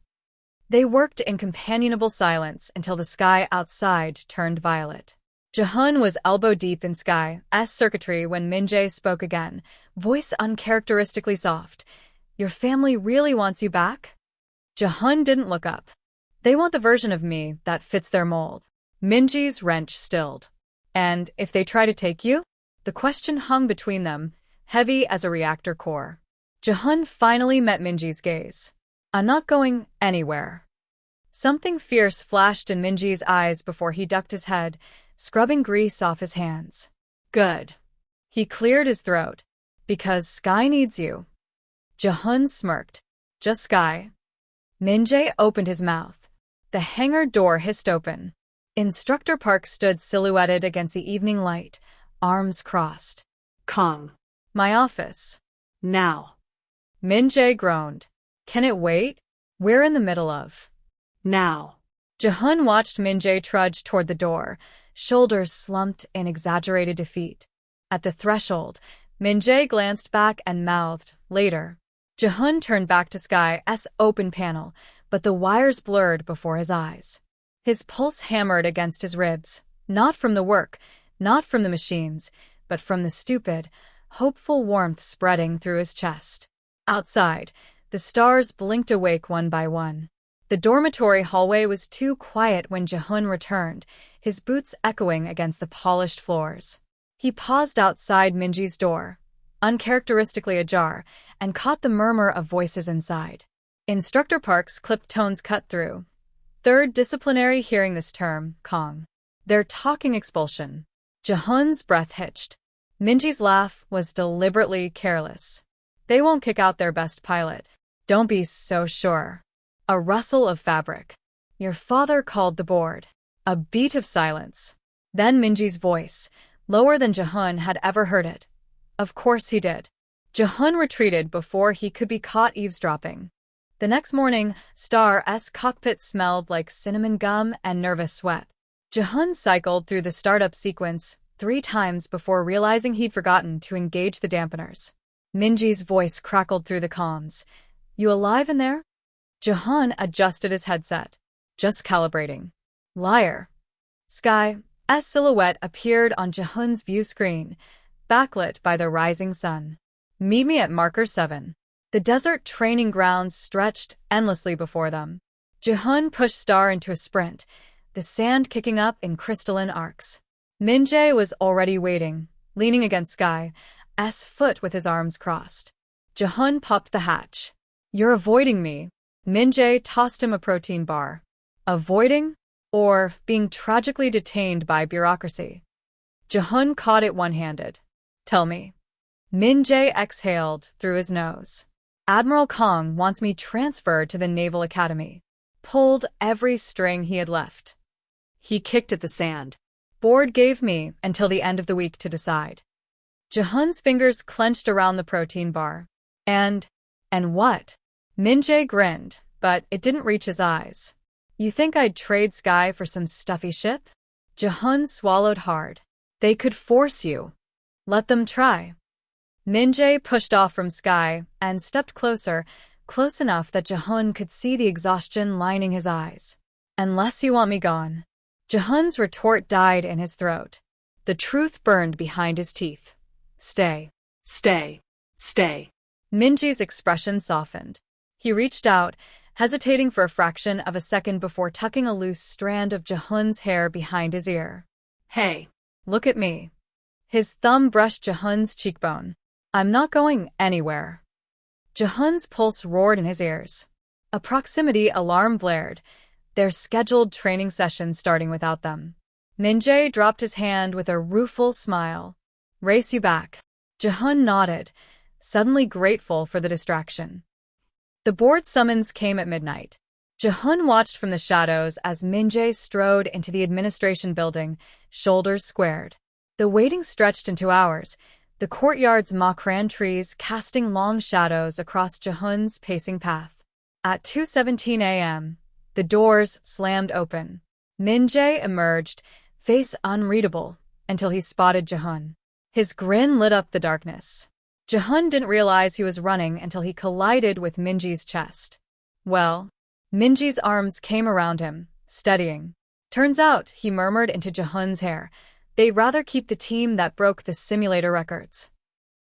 They worked in companionable silence until the sky outside turned violet. Jehun was elbow-deep in Sky's circuitry when Min-jae spoke again, voice uncharacteristically soft. Your family really wants you back? Jehun didn't look up. They want the version of me that fits their mold. Min-jae's wrench stilled. And if they try to take you? The question hung between them, heavy as a reactor core. Jehun finally met Min-jae's gaze. I'm not going anywhere. Something fierce flashed in Min-jae's eyes before he ducked his head, scrubbing grease off his hands. Good. He cleared his throat. Because Sky needs you. Jehun smirked. Just Sky. Min-jae opened his mouth. The hangar door hissed open. Instructor Park stood silhouetted against the evening light, arms crossed. Kong. My office. Now. Min-jae groaned. Can it wait? We're in the middle of. Now. Jehun watched Min-jae trudge toward the door, shoulders slumped in exaggerated defeat. At the threshold, Min-jae glanced back and mouthed, later. Jehun turned back to Sky's open panel, but the wires blurred before his eyes. His pulse hammered against his ribs, not from the work, not from the machines, but from the stupid, hopeful warmth spreading through his chest. Outside, the stars blinked awake one by one. The dormitory hallway was too quiet when Jehun returned, his boots echoing against the polished floors. He paused outside Minji's door, uncharacteristically ajar, and caught the murmur of voices inside. Instructor Park's clipped tones cut through. Third disciplinary hearing this term, Kong. They're talking expulsion. Jehun's breath hitched. Minji's laugh was deliberately careless. They won't kick out their best pilot. Don't be so sure. A rustle of fabric. Your father called the board. A beat of silence. Then Minji's voice, lower than Jehun had ever heard it. Of course he did. Jehun retreated before he could be caught eavesdropping. The next morning, Star's cockpit smelled like cinnamon gum and nervous sweat. Jehun cycled through the startup sequence 3 times before realizing he'd forgotten to engage the dampeners. Minji's voice crackled through the comms. You alive in there? Jehun adjusted his headset. Just calibrating. Liar. Sky's silhouette appeared on Jehun's view screen, backlit by the rising sun. Meet me at marker 7. The desert training grounds stretched endlessly before them. Jehun pushed Star into a sprint, the sand kicking up in crystalline arcs. Min-jae was already waiting, leaning against Sky's foot with his arms crossed. Jehun popped the hatch. You're avoiding me. Min-jae tossed him a protein bar. Avoiding? Or being tragically detained by bureaucracy? Jehun caught it one-handed. Tell me. Min-jae exhaled through his nose. Admiral Kong wants me transferred to the Naval Academy. Pulled every string he had left. He kicked at the sand. Board gave me until the end of the week to decide. Jehun's fingers clenched around the protein bar. And what? Min-jae grinned, but it didn't reach his eyes. You think I'd trade Sky for some stuffy ship? Jehun swallowed hard. They could force you. Let them try. Min-jae pushed off from Sky and stepped closer, close enough that Jehun could see the exhaustion lining his eyes. Unless you want me gone. Jehun's retort died in his throat. The truth burned behind his teeth. Stay. Stay. Stay. Minji's expression softened. He reached out, hesitating for a fraction of a second before tucking a loose strand of Jehun's hair behind his ear. Hey. Look at me. His thumb brushed Jehun's cheekbone. I'm not going anywhere. Jehun's pulse roared in his ears. A proximity alarm blared, their scheduled training session starting without them. Min-jae dropped his hand with a rueful smile. Race you back. Jehun nodded, suddenly grateful for the distraction. The board summons came at midnight. Jehun watched from the shadows as Min-jae strode into the administration building, shoulders squared. The waiting stretched into hours, the courtyard's Makran trees casting long shadows across Jehun's pacing path. At 2:17 a.m., the doors slammed open. Min-jae emerged, face unreadable, until he spotted Jehun. His grin lit up the darkness. Jehun didn't realize he was running until he collided with Minji's chest. Well, Minji's arms came around him, steadying. Turns out, he murmured into Jehun's hair, they'd rather keep the team that broke the simulator records.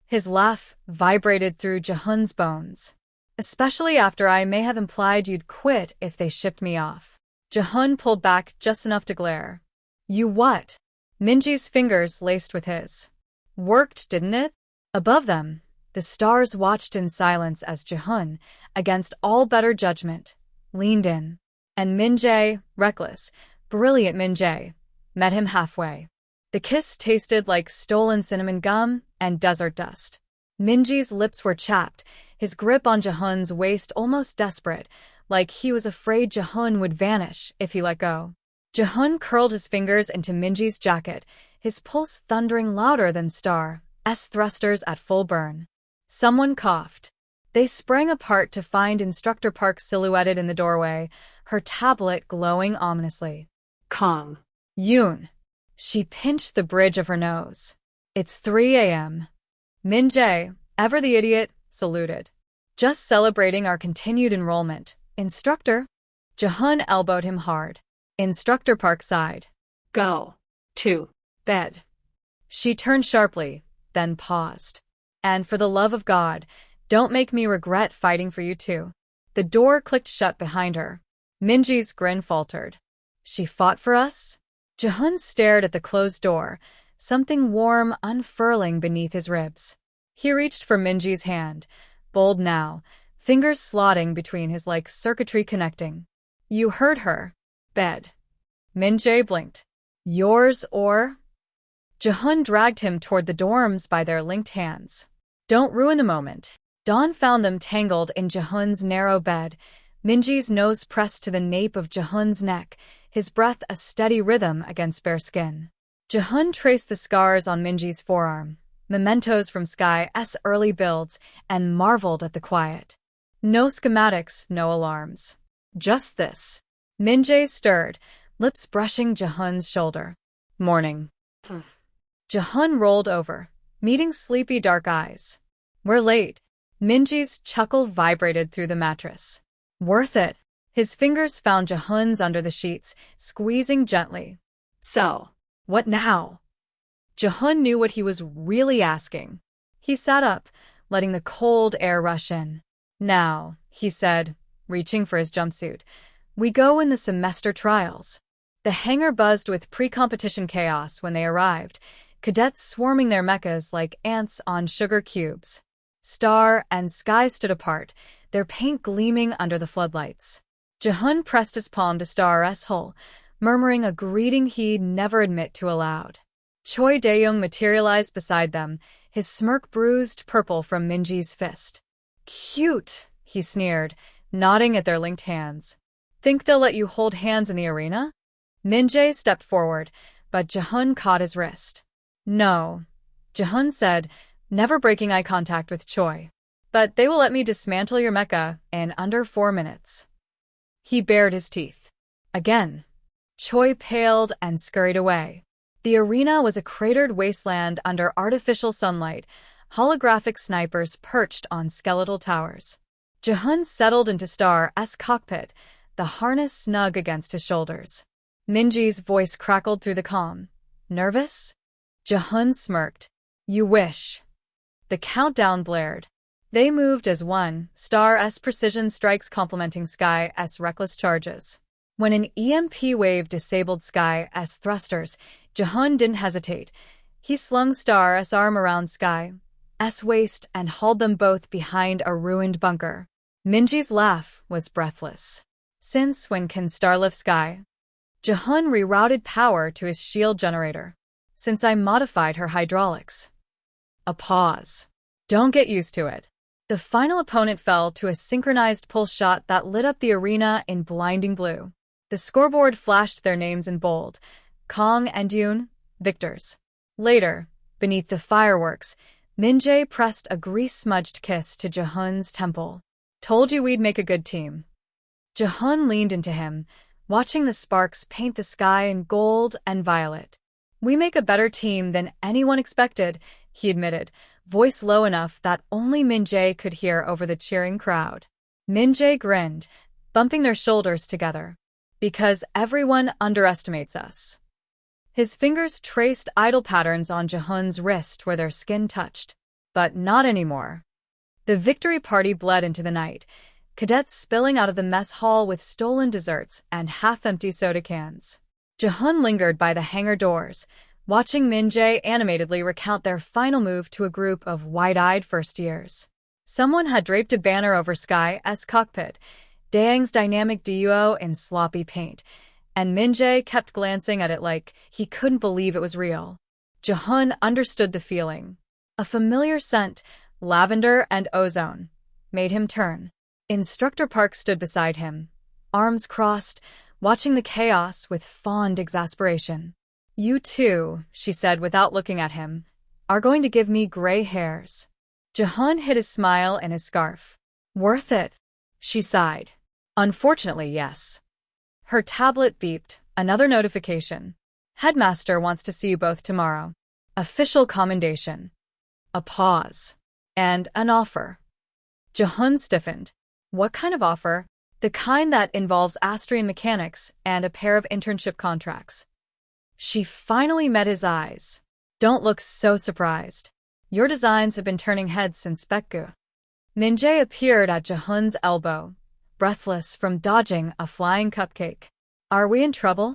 His laugh vibrated through Jehun's bones. Especially after I may have implied you'd quit if they shipped me off. Jehun pulled back just enough to glare. You what? Minji's fingers laced with his. Worked, didn't it? Above them, the stars watched in silence as Jehun, against all better judgment, leaned in. And Min-jae, reckless, brilliant Min-jae, met him halfway. The kiss tasted like stolen cinnamon gum and desert dust. Minji's lips were chapped, his grip on Jehun's waist almost desperate, like he was afraid Jehun would vanish if he let go. Jehun curled his fingers into Minji's jacket, his pulse thundering louder than Star's thrusters at full burn. Someone coughed. They sprang apart to find Instructor Park silhouetted in the doorway, her tablet glowing ominously. Kong. Yoon. She pinched the bridge of her nose. It's 3 a.m. Min-jae, ever the idiot, saluted. Just celebrating our continued enrollment. Instructor. Jehun elbowed him hard. Instructor Park sighed. Go. To. Bed. She turned sharply, then paused. And for the love of God, don't make me regret fighting for you too. The door clicked shut behind her. Minji's grin faltered. She fought for us? Jehun stared at the closed door, something warm unfurling beneath his ribs. He reached for Minji's hand, bold now, fingers slotting between his like circuitry connecting. You heard her. Bed. Min-jae blinked. Yours or? Jehun dragged him toward the dorms by their linked hands. Don't ruin the moment. Dawn found them tangled in Jehun's narrow bed, Minji's nose pressed to the nape of Jehun's neck, his breath a steady rhythm against bare skin. Jehun traced the scars on Minji's forearm, mementos from Sky's early builds, and marveled at the quiet. No schematics, no alarms. Just this. Min-jae stirred, lips brushing Jehun's shoulder. Morning. Jehun rolled over, meeting sleepy dark eyes. We're late. Minji's chuckle vibrated through the mattress. Worth it. His fingers found Jehun's under the sheets, squeezing gently. So, what now? Jehun knew what he was really asking. He sat up, letting the cold air rush in. Now, he said, reaching for his jumpsuit, we go in the semester trials. The hangar buzzed with pre-competition chaos when they arrived, cadets swarming their mechas like ants on sugar cubes. Star and Sky stood apart, their paint gleaming under the floodlights. Jehun pressed his palm to Star's hull, murmuring a greeting he'd never admit to aloud. Choi Dae-young materialized beside them, his smirk bruised purple from Minji's fist. Cute, he sneered, nodding at their linked hands. Think they'll let you hold hands in the arena? Min-jae stepped forward, but Jehun caught his wrist. No, Jehun said, never breaking eye contact with Choi. But they will let me dismantle your mecha in under 4 minutes. He bared his teeth. Again. Choi paled and scurried away. The arena was a cratered wasteland under artificial sunlight, holographic snipers perched on skeletal towers. Jehun settled into Star's cockpit, the harness snug against his shoulders. Minji's voice crackled through the calm. Nervous? Jehun smirked. You wish. The countdown blared. They moved as one, Star's precision strikes complementing Sky's reckless charges. When an EMP wave disabled Sky's thrusters, Jehun didn't hesitate. He slung Star's arm around Sky's waist and hauled them both behind a ruined bunker. Minji's laugh was breathless. Since when can Star lift Sky? Jehun rerouted power to his shield generator. Since I modified her hydraulics. A pause. Don't get used to it. The final opponent fell to a synchronized pulse shot that lit up the arena in blinding blue. The scoreboard flashed their names in bold. Kong and Yoon, victors. Later, beneath the fireworks, Min-jae pressed a grease-smudged kiss to Jehun's temple. Told you we'd make a good team. Jehun leaned into him, watching the sparks paint the sky in gold and violet. We make a better team than anyone expected, he admitted, voice low enough that only Min-jae could hear over the cheering crowd. Min-jae grinned, bumping their shoulders together. Because everyone underestimates us. His fingers traced idle patterns on Jehun's wrist where their skin touched. But not anymore. The victory party bled into the night, cadets spilling out of the mess hall with stolen desserts and half-empty soda cans. Jehun lingered by the hangar doors, watching Min-jae animatedly recount their final move to a group of wide-eyed first-years. Someone had draped a banner over Sky's cockpit, Daeang's dynamic duo in sloppy paint, and Min-jae kept glancing at it like he couldn't believe it was real. Jehun understood the feeling. A familiar scent, lavender and ozone, made him turn. Instructor Park stood beside him, arms crossed, watching the chaos with fond exasperation. You too, she said without looking at him. are going to give me gray hairs. Jehun hid his smile in his scarf. Worth it? She sighed. Unfortunately, yes. Her tablet beeped, another notification. Headmaster wants to see you both tomorrow. Official commendation. A pause. And an offer. Jehun stiffened. What kind of offer? The kind that involves Astrian mechanics and a pair of internship contracts. She finally met his eyes. Don't look so surprised. Your designs have been turning heads since Baekgu. Min-jae appeared at Jehun's elbow, breathless from dodging a flying cupcake. Are we in trouble?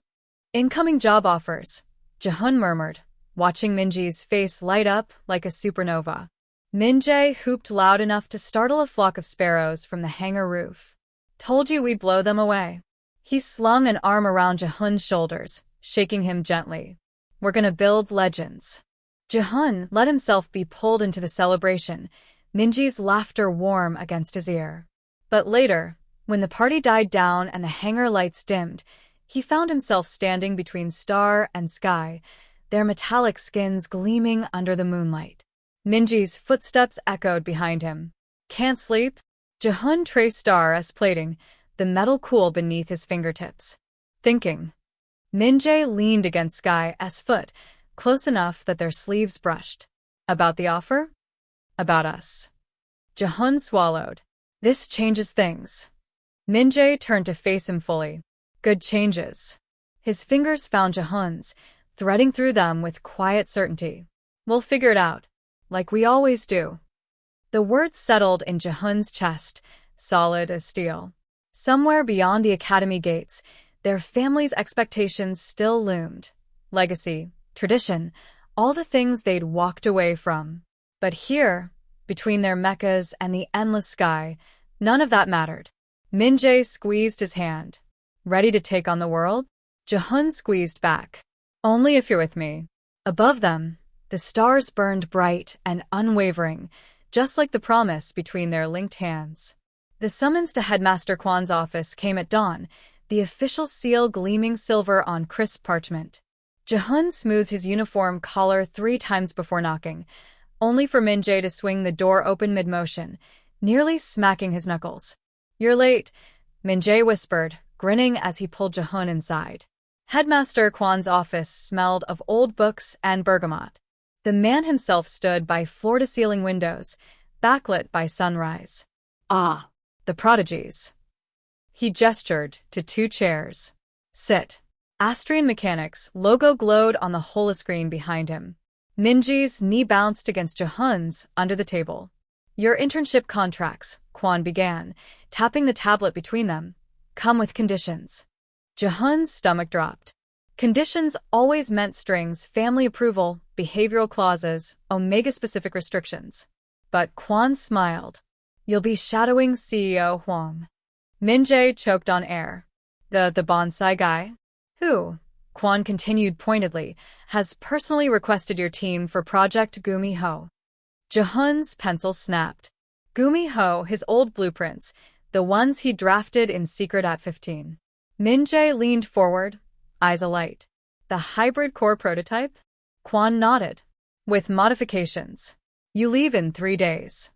Incoming job offers, Jehun murmured, watching Min-jae's face light up like a supernova. Min-jae hooped loud enough to startle a flock of sparrows from the hangar roof. Told you we'd blow them away. He slung an arm around Jehun's shoulders, shaking him gently. We're gonna build legends. Jehun let himself be pulled into the celebration, Min-jae's laughter warm against his ear. But later, when the party died down and the hangar lights dimmed, he found himself standing between star and sky, their metallic skins gleaming under the moonlight. Min-jae's footsteps echoed behind him. Can't sleep? Jehun traced star as plating, the metal cool beneath his fingertips. Thinking. Min-jae leaned against Sky as foot, close enough that their sleeves brushed. About the offer? About us. Jehun swallowed. This changes things. Min-jae turned to face him fully. Good changes. His fingers found Jehun's, threading through them with quiet certainty. We'll figure it out. Like we always do. The words settled in Jehun's chest, solid as steel. Somewhere beyond the academy gates, their family's expectations still loomed. Legacy, tradition, all the things they'd walked away from. But here, between their mechas and the endless sky, none of that mattered. Min-jae squeezed his hand. Ready to take on the world? Jehun squeezed back. Only if you're with me. Above them, the stars burned bright and unwavering, just like the promise between their linked hands. The summons to Headmaster Kwan's office came at dawn, the official seal gleaming silver on crisp parchment. Jehun smoothed his uniform collar 3 times before knocking, only for Min-jae to swing the door open mid-motion, nearly smacking his knuckles. You're late, Min-jae whispered, grinning as he pulled Jehun inside. Headmaster Kwan's office smelled of old books and bergamot. The man himself stood by floor-to-ceiling windows, backlit by sunrise. Ah. The prodigies. He gestured to 2 chairs. Sit. Astrian Mechanics logo glowed on the holoscreen behind him. Min-jae's knee bounced against Jehun's under the table. Your internship contracts, Kwan began, tapping the tablet between them, come with conditions. Jehun's stomach dropped. Conditions always meant strings, family approval, behavioral clauses, Omega-specific restrictions. But Kwan smiled. You'll be shadowing CEO Huang. Min-jae choked on air. The bonsai guy? Who, Kwan continued pointedly, has personally requested your team for Project Gumi Ho. Jehun's pencil snapped. Gumi Ho, his old blueprints, the ones he drafted in secret at 15. Min-jae leaned forward, eyes alight. The hybrid core prototype? Kwan nodded. With modifications. You leave in 3 days.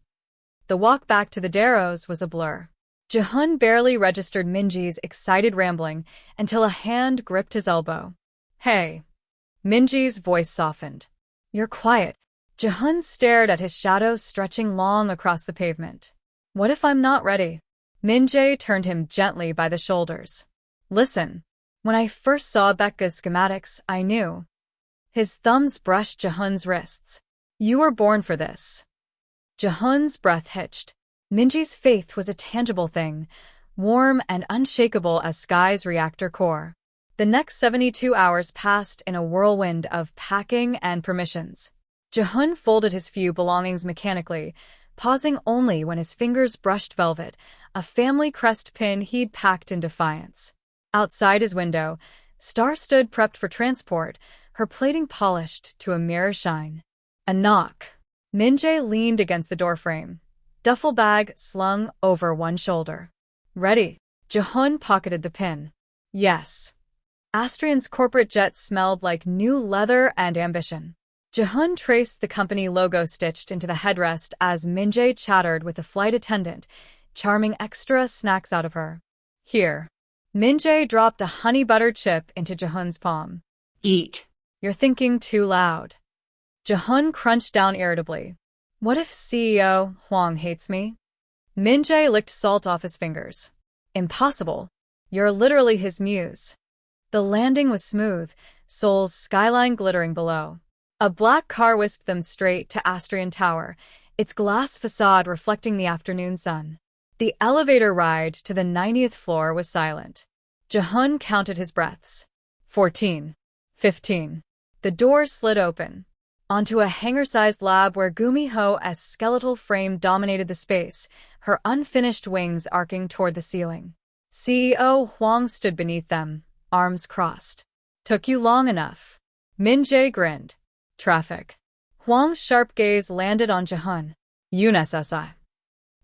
The walk back to the Darrows was a blur. Jehun barely registered Min-jae's excited rambling until a hand gripped his elbow. Hey. Min-jae's voice softened. You're quiet. Jehun stared at his shadow stretching long across the pavement. What if I'm not ready? Min-jae turned him gently by the shoulders. Listen. When I first saw Baekgu's schematics, I knew. His thumbs brushed Jehun's wrists. You were born for this. Jehun's breath hitched. Min-jae's faith was a tangible thing, warm and unshakable as Sky's reactor core. The next 72 hours passed in a whirlwind of packing and permissions. Jehun folded his few belongings mechanically, pausing only when his fingers brushed velvet, a family crest pin he'd packed in defiance. Outside his window, Star stood prepped for transport, her plating polished to a mirror shine. A knock. Min-jae leaned against the doorframe, duffel bag slung over one shoulder. Ready. Jehun pocketed the pin. Yes. Astrian's corporate jet smelled like new leather and ambition. Jehun traced the company logo stitched into the headrest as Min-jae chattered with the flight attendant, charming extra snacks out of her. Here. Min-jae dropped a honey butter chip into Jehun's palm. Eat. You're thinking too loud. Jehun crunched down irritably. What if CEO Hwang hates me? Min-jae licked salt off his fingers. Impossible. You're literally his muse. The landing was smooth, Seoul's skyline glittering below. A black car whisked them straight to Astrian Tower, its glass facade reflecting the afternoon sun. The elevator ride to the 90th floor was silent. Jehun counted his breaths. 14. 15. The door slid open. Onto a hangar-sized lab where Gumiho's skeletal frame dominated the space, her unfinished wings arcing toward the ceiling. CEO Hwang stood beneath them, arms crossed. Took you long enough. Min-jae grinned. Traffic. Hwang's sharp gaze landed on Jehun. UNSSI.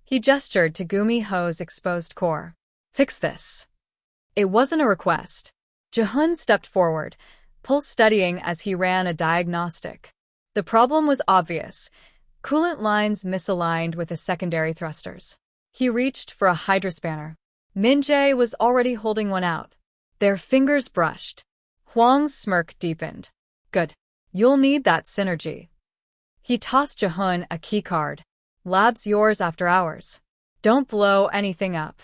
He gestured to Gumiho's exposed core. Fix this. It wasn't a request. Jehun stepped forward, pulse steadying as he ran a diagnostic. The problem was obvious. Coolant lines misaligned with the secondary thrusters. He reached for a hydrospanner. Min-jae was already holding one out. Their fingers brushed. Hwang's smirk deepened. Good. You'll need that synergy. He tossed Jehun a keycard. Lab's yours after hours. Don't blow anything up.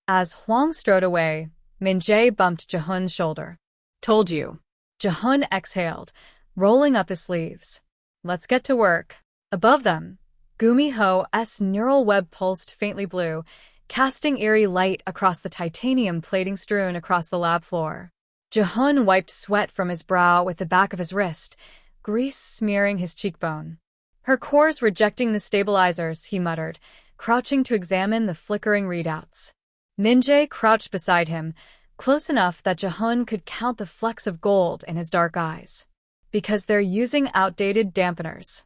As Hwang strode away, Min-jae bumped Jehun's shoulder. Told you. Jehun exhaled, rolling up his sleeves. Let's get to work. Above them, Gumiho's neural web pulsed faintly blue, casting eerie light across the titanium plating strewn across the lab floor. Jehun wiped sweat from his brow with the back of his wrist, grease smearing his cheekbone. Her core's rejecting the stabilizers, he muttered, crouching to examine the flickering readouts. Min-jae crouched beside him, close enough that Jehun could count the flecks of gold in his dark eyes. Because they're using outdated dampeners.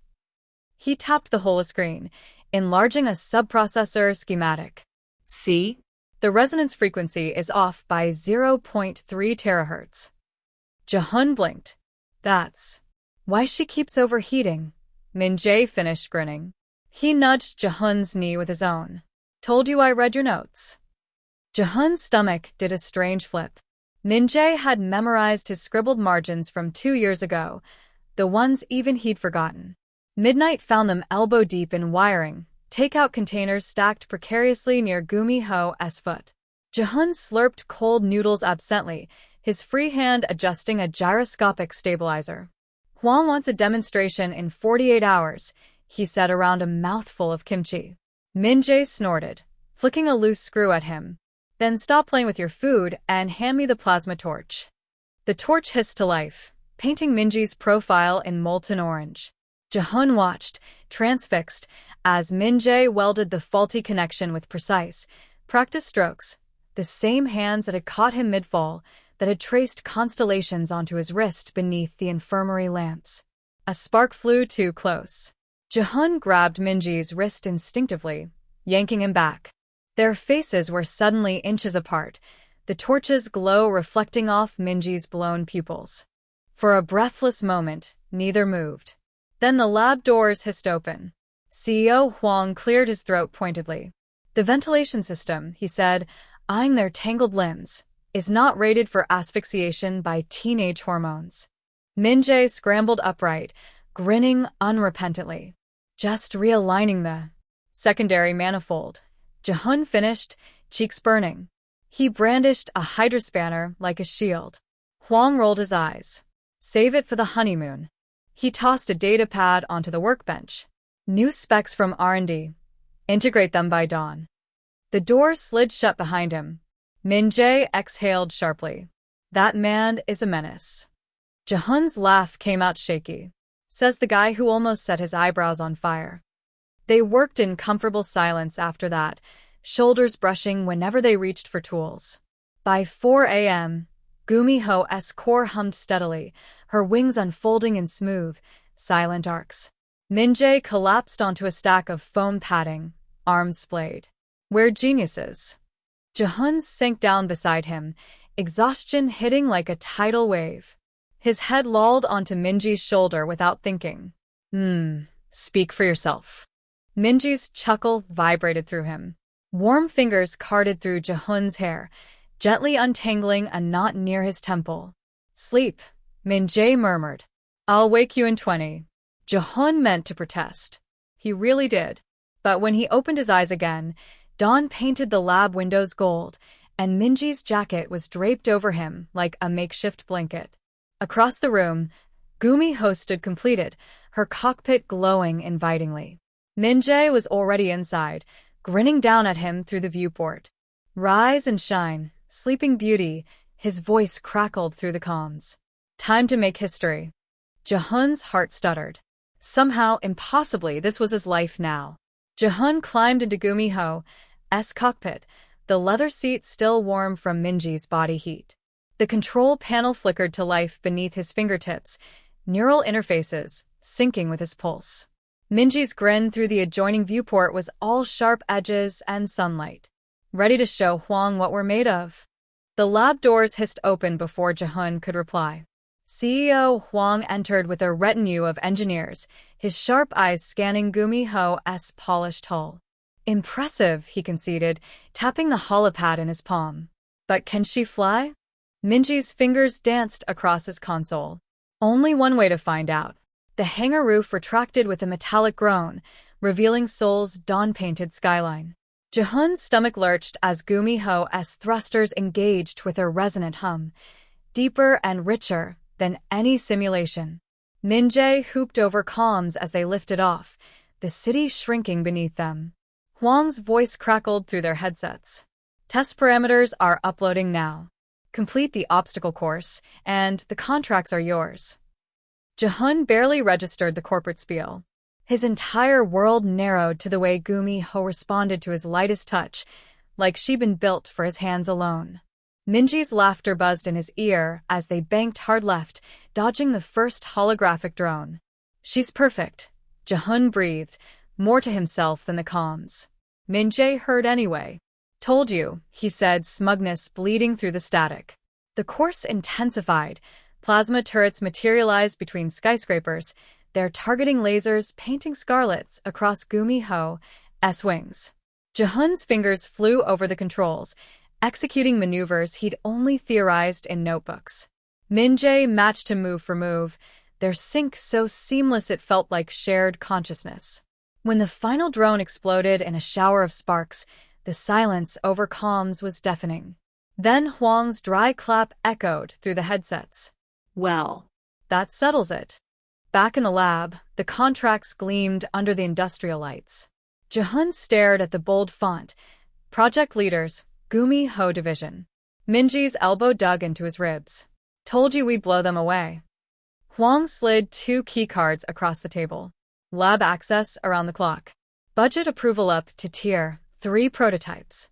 He tapped the holoscreen, enlarging a subprocessor schematic. See? The resonance frequency is off by 0.3 terahertz. Jehun blinked. That's why she keeps overheating. Min-jae finished grinning. He nudged Jehun's knee with his own. Told you I read your notes. Jehun's stomach did a strange flip. Min-jae had memorized his scribbled margins from 2 years ago, the ones even he'd forgotten. Midnight found them elbow-deep in wiring, takeout containers stacked precariously near Gumiho's foot. Jehun slurped cold noodles absently, his free hand adjusting a gyroscopic stabilizer. Hwang wants a demonstration in 48 hours, he said around a mouthful of kimchi. Min-jae snorted, flicking a loose screw at him. Then stop playing with your food and hand me the plasma torch. The torch hissed to life, painting Min-jae's profile in molten orange. Jehun watched, transfixed, as Min-jae welded the faulty connection with precise, practiced strokes, the same hands that had caught him mid-fall, that had traced constellations onto his wrist beneath the infirmary lamps. A spark flew too close. Jehun grabbed Min-jae's wrist instinctively, yanking him back. Their faces were suddenly inches apart, the torch's glow reflecting off Min-jae's blown pupils. For a breathless moment, neither moved. Then the lab doors hissed open. CEO Hwang cleared his throat pointedly. The ventilation system, he said, eyeing their tangled limbs, is not rated for asphyxiation by teenage hormones. Min-jae scrambled upright, grinning unrepentantly. Just realigning the secondary manifold. Jehun finished, cheeks burning. He brandished a hydrospanner like a shield. Hwang rolled his eyes. Save it for the honeymoon. He tossed a data pad onto the workbench. New specs from R&D. Integrate them by dawn. The door slid shut behind him. Min-jae exhaled sharply. That man is a menace. Jehun's laugh came out shaky. Says the guy who almost set his eyebrows on fire. They worked in comfortable silence after that, shoulders brushing whenever they reached for tools. By 4 a.m., Gumiho's core hummed steadily, her wings unfolding in smooth, silent arcs. Min-jae collapsed onto a stack of foam padding, arms splayed. We're geniuses. Jehun sank down beside him, exhaustion hitting like a tidal wave. His head lolled onto Minji's shoulder without thinking. Speak for yourself. Minji's chuckle vibrated through him. Warm fingers carted through Jehun's hair, gently untangling a knot near his temple. Sleep, Min-jae murmured. I'll wake you in 20. Jehun meant to protest. He really did. But when he opened his eyes again, dawn painted the lab windows gold, and Minji's jacket was draped over him like a makeshift blanket. Across the room, Gumi-ho stood completed, her cockpit glowing invitingly. Min-jae was already inside, grinning down at him through the viewport. Rise and shine, sleeping beauty, his voice crackled through the comms. Time to make history. Jehun's heart stuttered. Somehow, impossibly, this was his life now. Jehun climbed into Gumi-ho's cockpit, the leather seat still warm from Minji's body heat. The control panel flickered to life beneath his fingertips, neural interfaces syncing with his pulse. Minji's grin through the adjoining viewport was all sharp edges and sunlight. Ready to show Huang what we're made of. The lab doors hissed open before Jehun could reply. CEO Huang entered with a retinue of engineers, his sharp eyes scanning Gumi-ho's polished hull. Impressive, he conceded, tapping the holopad in his palm. But can she fly? Minji's fingers danced across his console. Only one way to find out. The hangar roof retracted with a metallic groan, revealing Seoul's dawn-painted skyline. Jehun's stomach lurched as Gumi-ho's thrusters engaged with a resonant hum, deeper and richer than any simulation. Min-jae hooped over comms as they lifted off, the city shrinking beneath them. Huang's voice crackled through their headsets. Test parameters are uploading now. Complete the obstacle course, and the contracts are yours. Jehun barely registered the corporate spiel. His entire world narrowed to the way Gumi-ho responded to his lightest touch, like she'd been built for his hands alone. Minji's laughter buzzed in his ear as they banked hard left, dodging the first holographic drone. She's perfect, Jehun breathed, more to himself than the comms. Min-jae heard anyway. Told you, he said, smugness bleeding through the static. The course intensified. Plasma turrets materialized between skyscrapers, their targeting lasers painting scarlets across Gumi-ho's wings. Jehun's fingers flew over the controls, executing maneuvers he'd only theorized in notebooks. Min-jae matched him move for move, their sync so seamless it felt like shared consciousness. When the final drone exploded in a shower of sparks, the silence over comms was deafening. Then Huang's dry clap echoed through the headsets. Well, that settles it. Back in the lab, the contracts gleamed under the industrial lights. Jehun stared at the bold font. Project leaders, Gumi-ho Division. Minji's elbow dug into his ribs. Told you we'd blow them away. Huang slid 2 keycards across the table. Lab access around the clock. Budget approval up to Tier 3 prototypes.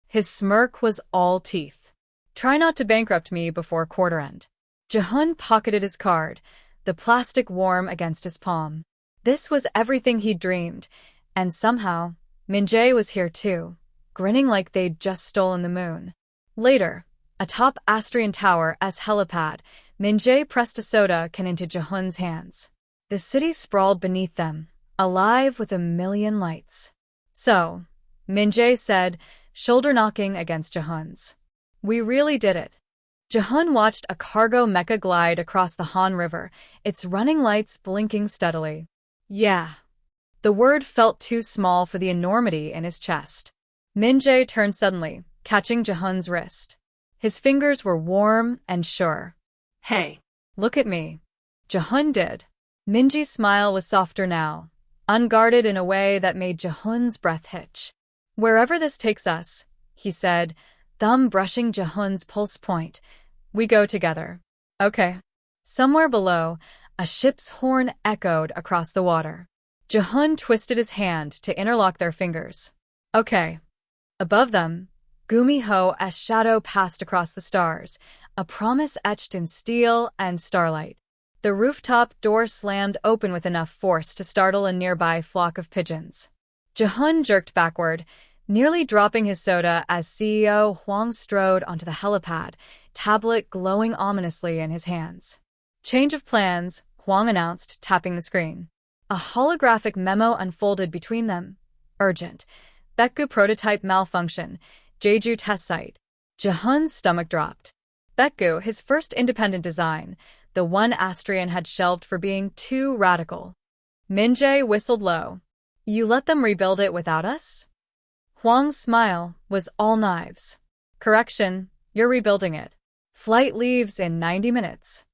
His smirk was all teeth. Try not to bankrupt me before quarter end. Jehun pocketed his card, the plastic warm against his palm. This was everything he'd dreamed, and somehow, Min-jae was here too, grinning like they'd just stolen the moon. Later, atop Astrian Tower as helipad, Min-jae pressed a soda can into Jehun's hands. The city sprawled beneath them, alive with a million lights. So, Min-jae said, shoulder knocking against Jehun's. We really did it. Jehun watched a cargo mecha glide across the Han River, its running lights blinking steadily. Yeah. The word felt too small for the enormity in his chest. Min-jae turned suddenly, catching Jehun's wrist. His fingers were warm and sure. Hey. Look at me. Jehun did. Minji's smile was softer now, unguarded in a way that made Jehun's breath hitch. Wherever this takes us, he said, thumb brushing Jehun's pulse point. We go together. Okay. Somewhere below, a ship's horn echoed across the water. Jehun twisted his hand to interlock their fingers. Okay. Above them, Gumi-ho's shadow passed across the stars, a promise etched in steel and starlight. The rooftop door slammed open with enough force to startle a nearby flock of pigeons. Jehun jerked backward, nearly dropping his soda as CEO Huang strode onto the helipad, tablet glowing ominously in his hands. Change of plans, Huang announced, tapping the screen. A holographic memo unfolded between them. Urgent. Baekgu prototype malfunction. Jeju test site. Jehun's stomach dropped. Baekgu, his first independent design, the one Astrian had shelved for being too radical. Min-jae whistled low. You let them rebuild it without us? Huang's smile was all knives. Correction, you're rebuilding it. Flight leaves in 90 minutes.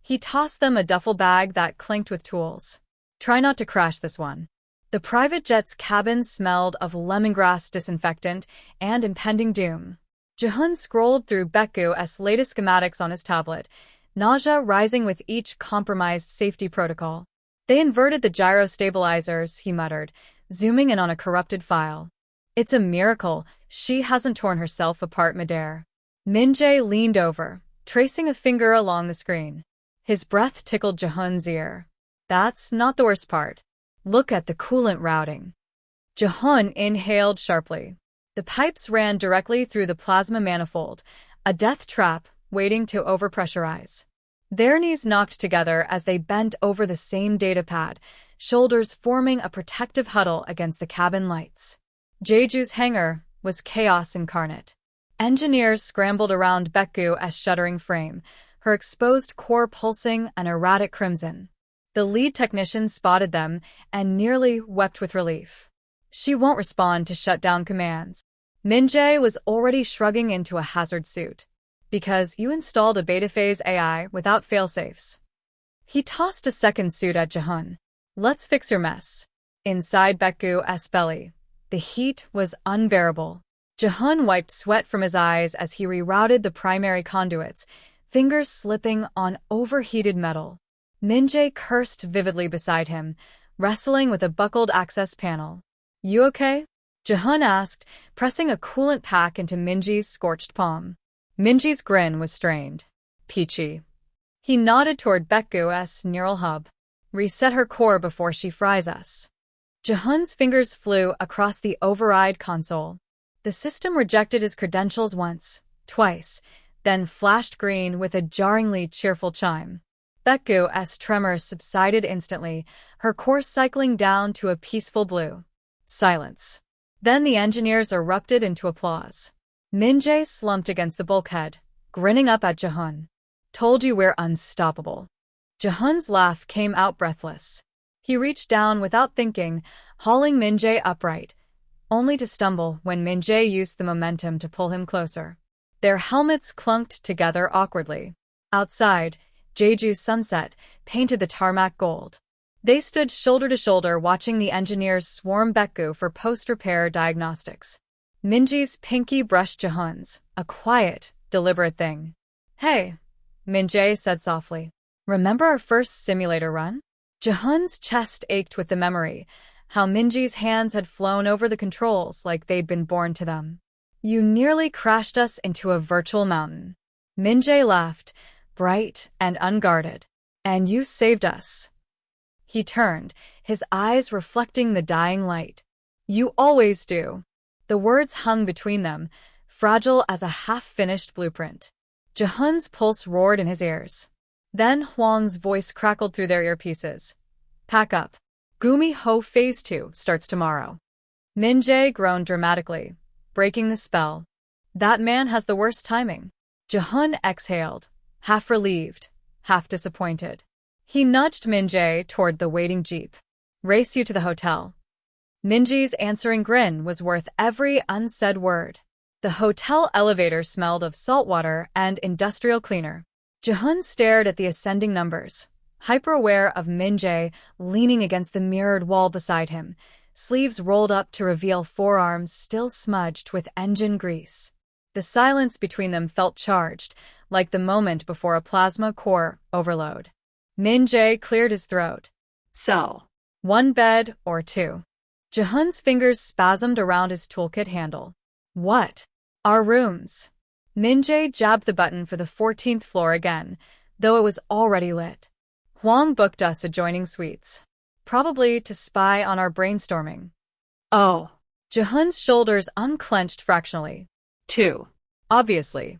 He tossed them a duffel bag that clinked with tools. Try not to crash this one. The private jet's cabin smelled of lemongrass disinfectant and impending doom. Jehun scrolled through Baekgu's latest schematics on his tablet, nausea rising with each compromised safety protocol. They inverted the gyro stabilizers, he muttered, zooming in on a corrupted file. It's a miracle she hasn't torn herself apart midair. Min-jae leaned over, tracing a finger along the screen. His breath tickled Jehun's ear. That's not the worst part. Look at the coolant routing. Jehun inhaled sharply. The pipes ran directly through the plasma manifold, a death trap waiting to overpressurize. Their knees knocked together as they bent over the same datapad, shoulders forming a protective huddle against the cabin lights. Jeju's hangar was chaos incarnate. Engineers scrambled around Baekgu's shuddering frame, her exposed core pulsing an erratic crimson. The lead technician spotted them and nearly wept with relief. She won't respond to shutdown commands. Min-jae was already shrugging into a hazard suit. Because you installed a beta-phase AI without failsafes. He tossed a second suit at Jehun. Let's fix your mess. Inside Baekgu's belly, the heat was unbearable. Jehun wiped sweat from his eyes as he rerouted the primary conduits, fingers slipping on overheated metal. Min-jae cursed vividly beside him, wrestling with a buckled access panel. You okay? Jehun asked, pressing a coolant pack into Min-jae's scorched palm. Min-jae's grin was strained. Peachy. He nodded toward Baekgu's neural hub. Reset her core before she fries us. Jehun's fingers flew across the override console. The system rejected his credentials once, twice, then flashed green with a jarringly cheerful chime. Baekgu's tremors subsided instantly, her course cycling down to a peaceful blue. Silence. Then the engineers erupted into applause. Min-jae slumped against the bulkhead, grinning up at Jehun. Told you we're unstoppable. Jehun's laugh came out breathless. He reached down without thinking, hauling Min-jae upright, only to stumble when Min-jae used the momentum to pull him closer. Their helmets clunked together awkwardly. Outside, Jeju's sunset painted the tarmac gold. They stood shoulder to shoulder watching the engineers swarm Baekgu for post-repair diagnostics. Min-jae's pinky brushed Jehun's, a quiet, deliberate thing. Hey, Min-jae said softly. Remember our first simulator run? Jehun's chest ached with the memory, how Min-jae's hands had flown over the controls like they'd been born to them. You nearly crashed us into a virtual mountain. Min-jae laughed, bright and unguarded. And you saved us. He turned, his eyes reflecting the dying light. You always do. The words hung between them, fragile as a half-finished blueprint. Jehun's pulse roared in his ears. Then Huang's voice crackled through their earpieces. Pack up. Gumi Ho Phase 2 starts tomorrow. Min-jae groaned dramatically, breaking the spell. That man has the worst timing. Jehun exhaled, half relieved, half disappointed. He nudged Min-jae toward the waiting jeep. Race you to the hotel. Min-jae's answering grin was worth every unsaid word. The hotel elevator smelled of salt water and industrial cleaner. Jehun stared at the ascending numbers, hyper-aware of Min-jae leaning against the mirrored wall beside him, sleeves rolled up to reveal forearms still smudged with engine grease. The silence between them felt charged, like the moment before a plasma core overload. Min-jae cleared his throat. So. 1 bed or 2? Jehun's fingers spasmed around his toolkit handle. What? Our rooms. Min-jae jabbed the button for the 14th floor again, though it was already lit. Huang booked us adjoining suites. Probably to spy on our brainstorming. Oh. Jehun's shoulders unclenched fractionally. 2. Obviously.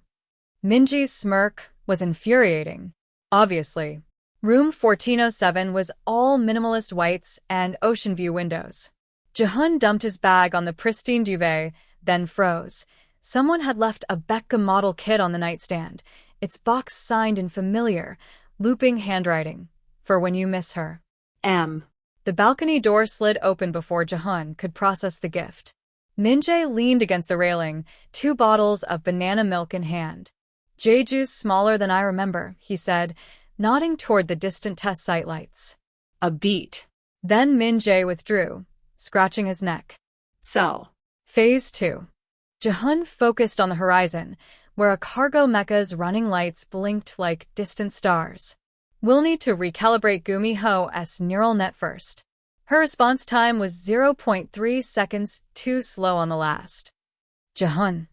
Min-jae's smirk was infuriating. Obviously. Room 1407 was all minimalist whites and ocean view windows. Jehun dumped his bag on the pristine duvet, then froze. Someone had left a Becca model kit on the nightstand, its box signed in familiar, looping handwriting. For when you miss her. M. The balcony door slid open before Jehun could process the gift. Min-jae leaned against the railing, 2 bottles of banana milk in hand. Jeju's smaller than I remember, he said, nodding toward the distant test site lights. A beat. Then Min-jae withdrew, scratching his neck. So. Phase 2. Jehun focused on the horizon, where a cargo mecha's running lights blinked like distant stars. We'll need to recalibrate Gumi Ho's neural net first. Her response time was 0.3 seconds too slow on the last. Jehun.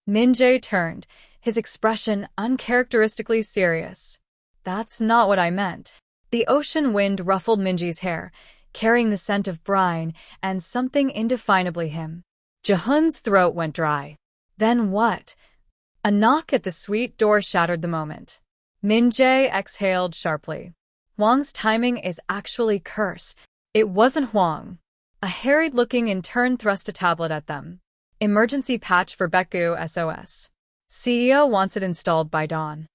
Min-jae turned, his expression uncharacteristically serious. That's not what I meant. The ocean wind ruffled Minji's hair, carrying the scent of brine and something indefinably him. Jehun's throat went dry. Then what? A knock at the suite door shattered the moment. Min-jae exhaled sharply. Hwang's timing is actually cursed. It wasn't Hwang. A harried-looking intern thrust a tablet at them. Emergency patch for Baekgu SOS. CEO wants it installed by dawn.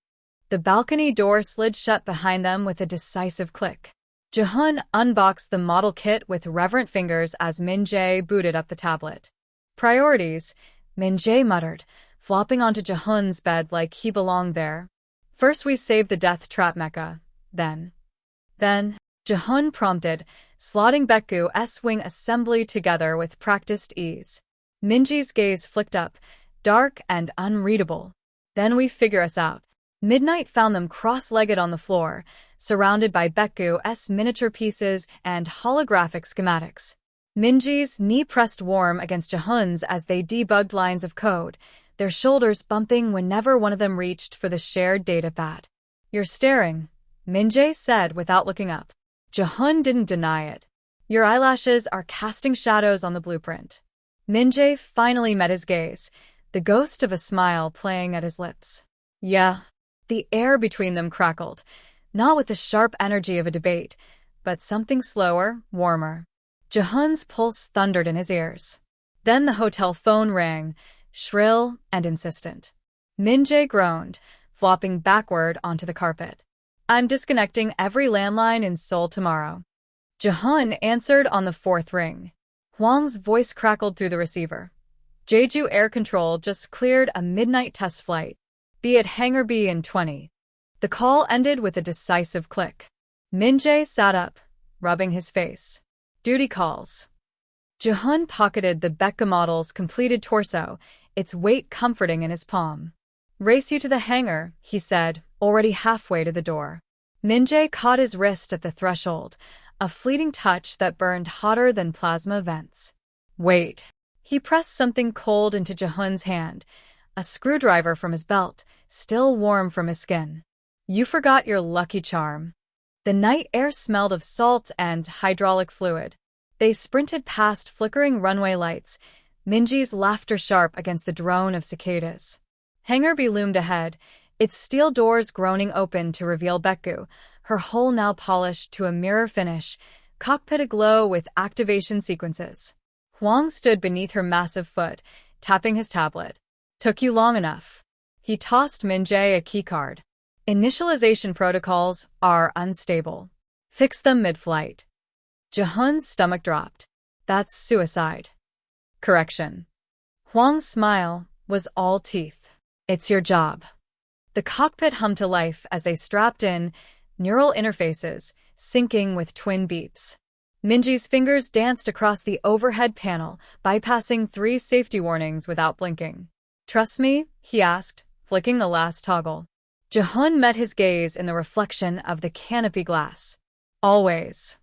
The balcony door slid shut behind them with a decisive click. Jehun unboxed the model kit with reverent fingers as Min-jae booted up the tablet. Priorities, Min-jae muttered, flopping onto Jehun's bed like he belonged there. First we save the death trap mecha. Then, Jehun prompted, slotting Baekgu's wing assembly together with practiced ease. Minji's gaze flicked up, dark and unreadable. Then we figure us out. Midnight found them cross-legged on the floor, surrounded by Baekgu's miniature pieces and holographic schematics. Minji's knee pressed warm against Jehun's as they debugged lines of code, their shoulders bumping whenever one of them reached for the shared datapad. You're staring, Min-jae said without looking up. Jehun didn't deny it. Your eyelashes are casting shadows on the blueprint. Min-jae finally met his gaze, the ghost of a smile playing at his lips. Yeah. The air between them crackled, not with the sharp energy of a debate, but something slower, warmer. Jehun's pulse thundered in his ears. Then the hotel phone rang, shrill and insistent. Min-jae groaned, flopping backward onto the carpet. I'm disconnecting every landline in Seoul tomorrow. Jehun answered on the 4th ring. Hwang's voice crackled through the receiver. Jeju Air Control just cleared a midnight test flight. Be at Hangar B in 20. The call ended with a decisive click. Min-jae sat up, rubbing his face. Duty calls. Jehun pocketed the Becca model's completed torso, its weight comforting in his palm. Race you to the hangar, he said, already halfway to the door. Min-jae caught his wrist at the threshold, a fleeting touch that burned hotter than plasma vents. Wait. He pressed something cold into Jehun's hand, a screwdriver from his belt, still warm from his skin. You forgot your lucky charm. The night air smelled of salt and hydraulic fluid. They sprinted past flickering runway lights, Minji's laughter sharp against the drone of cicadas. Hangar B loomed ahead, its steel doors groaning open to reveal Baekgu, her hull now polished to a mirror finish, cockpit aglow with activation sequences. Hwang stood beneath her massive foot, tapping his tablet. Took you long enough. He tossed Min-jae a keycard. Initialization protocols are unstable. Fix them mid-flight. Jehun's stomach dropped. That's suicide. Correction. Hwang's smile was all teeth. It's your job. The cockpit hummed to life as they strapped in, neural interfaces, syncing with twin beeps. Minji's fingers danced across the overhead panel, bypassing 3 safety warnings without blinking. Trust me? He asked, flicking the last toggle. Jehun met his gaze in the reflection of the canopy glass. Always.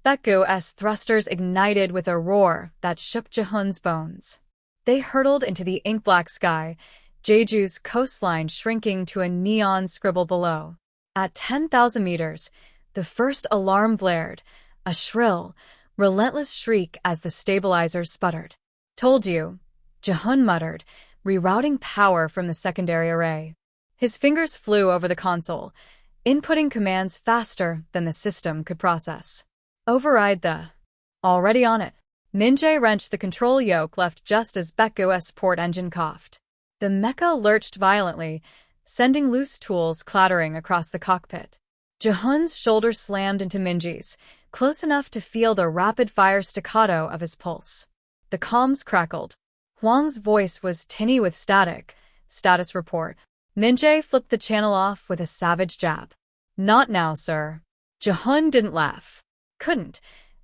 Baekgu's thrusters ignited with a roar that shook Jehun's bones. They hurtled into the ink-black sky, Jeju's coastline shrinking to a neon scribble below. At 10,000 meters, the first alarm blared, a shrill, relentless shriek as the stabilizers sputtered. Told you, Jehun muttered, rerouting power from the secondary array. His fingers flew over the console, inputting commands faster than the system could process. Override the. Already on it. Min-jae wrenched the control yoke left just as Baeku's port engine coughed. The mecha lurched violently, sending loose tools clattering across the cockpit. Jehun's shoulder slammed into Minji's, close enough to feel the rapid-fire staccato of his pulse. The comms crackled. Huang's voice was tinny with static. Status report. Min-jae flipped the channel off with a savage jab. Not now, sir. Jehun didn't laugh. Couldn't.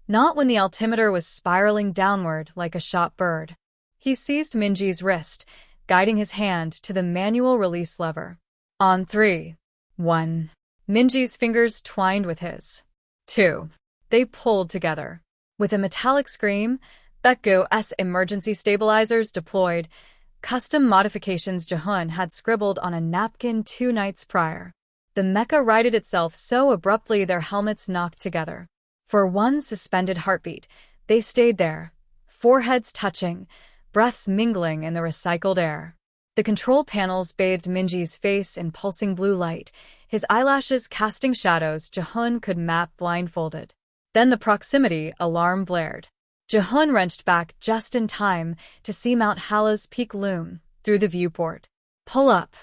Not when the altimeter was spiraling downward like a shot bird. He seized Minji's wrist, guiding his hand to the manual release lever. On 3. 1. Minji's fingers twined with his. 2. They pulled together. With a metallic scream, Baeku's emergency stabilizers deployed, custom modifications Jehun had scribbled on a napkin 2 nights prior. The mecha righted itself so abruptly their helmets knocked together. For one suspended heartbeat, they stayed there, foreheads touching, breaths mingling in the recycled air. The control panels bathed Minji's face in pulsing blue light, his eyelashes casting shadows Jehun could map blindfolded. Then the proximity alarm blared. Jehun wrenched back just in time to see Mount Hala's peak loom through the viewport. Pull up.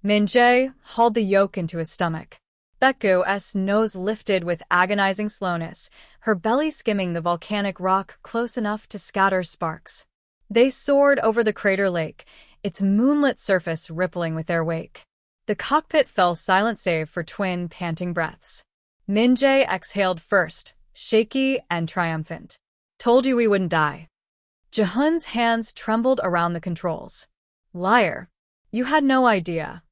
Min-jae hauled the yoke into his stomach. Baeku's nose lifted with agonizing slowness, her belly skimming the volcanic rock close enough to scatter sparks. They soared over the crater lake, its moonlit surface rippling with their wake. The cockpit fell silent save for twin panting breaths. Min-jae exhaled first, shaky and triumphant. Told you we wouldn't die. Jehun's hands trembled around the controls. Liar. You had no idea.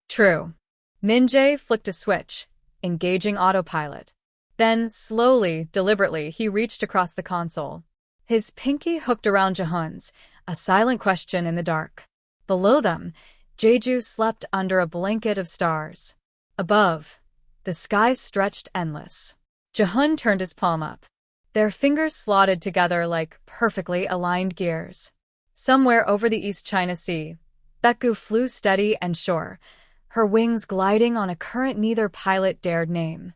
True. Min-jae flicked a switch, engaging autopilot. Then, slowly, deliberately, he reached across the console. His pinky hooked around Jehun's, a silent question in the dark. Below them, Jeju slept under a blanket of stars. Above, the sky stretched endless. Jehun turned his palm up. Their fingers slotted together like perfectly aligned gears. Somewhere over the East China Sea, Baeku flew steady and sure, her wings gliding on a current neither pilot dared name.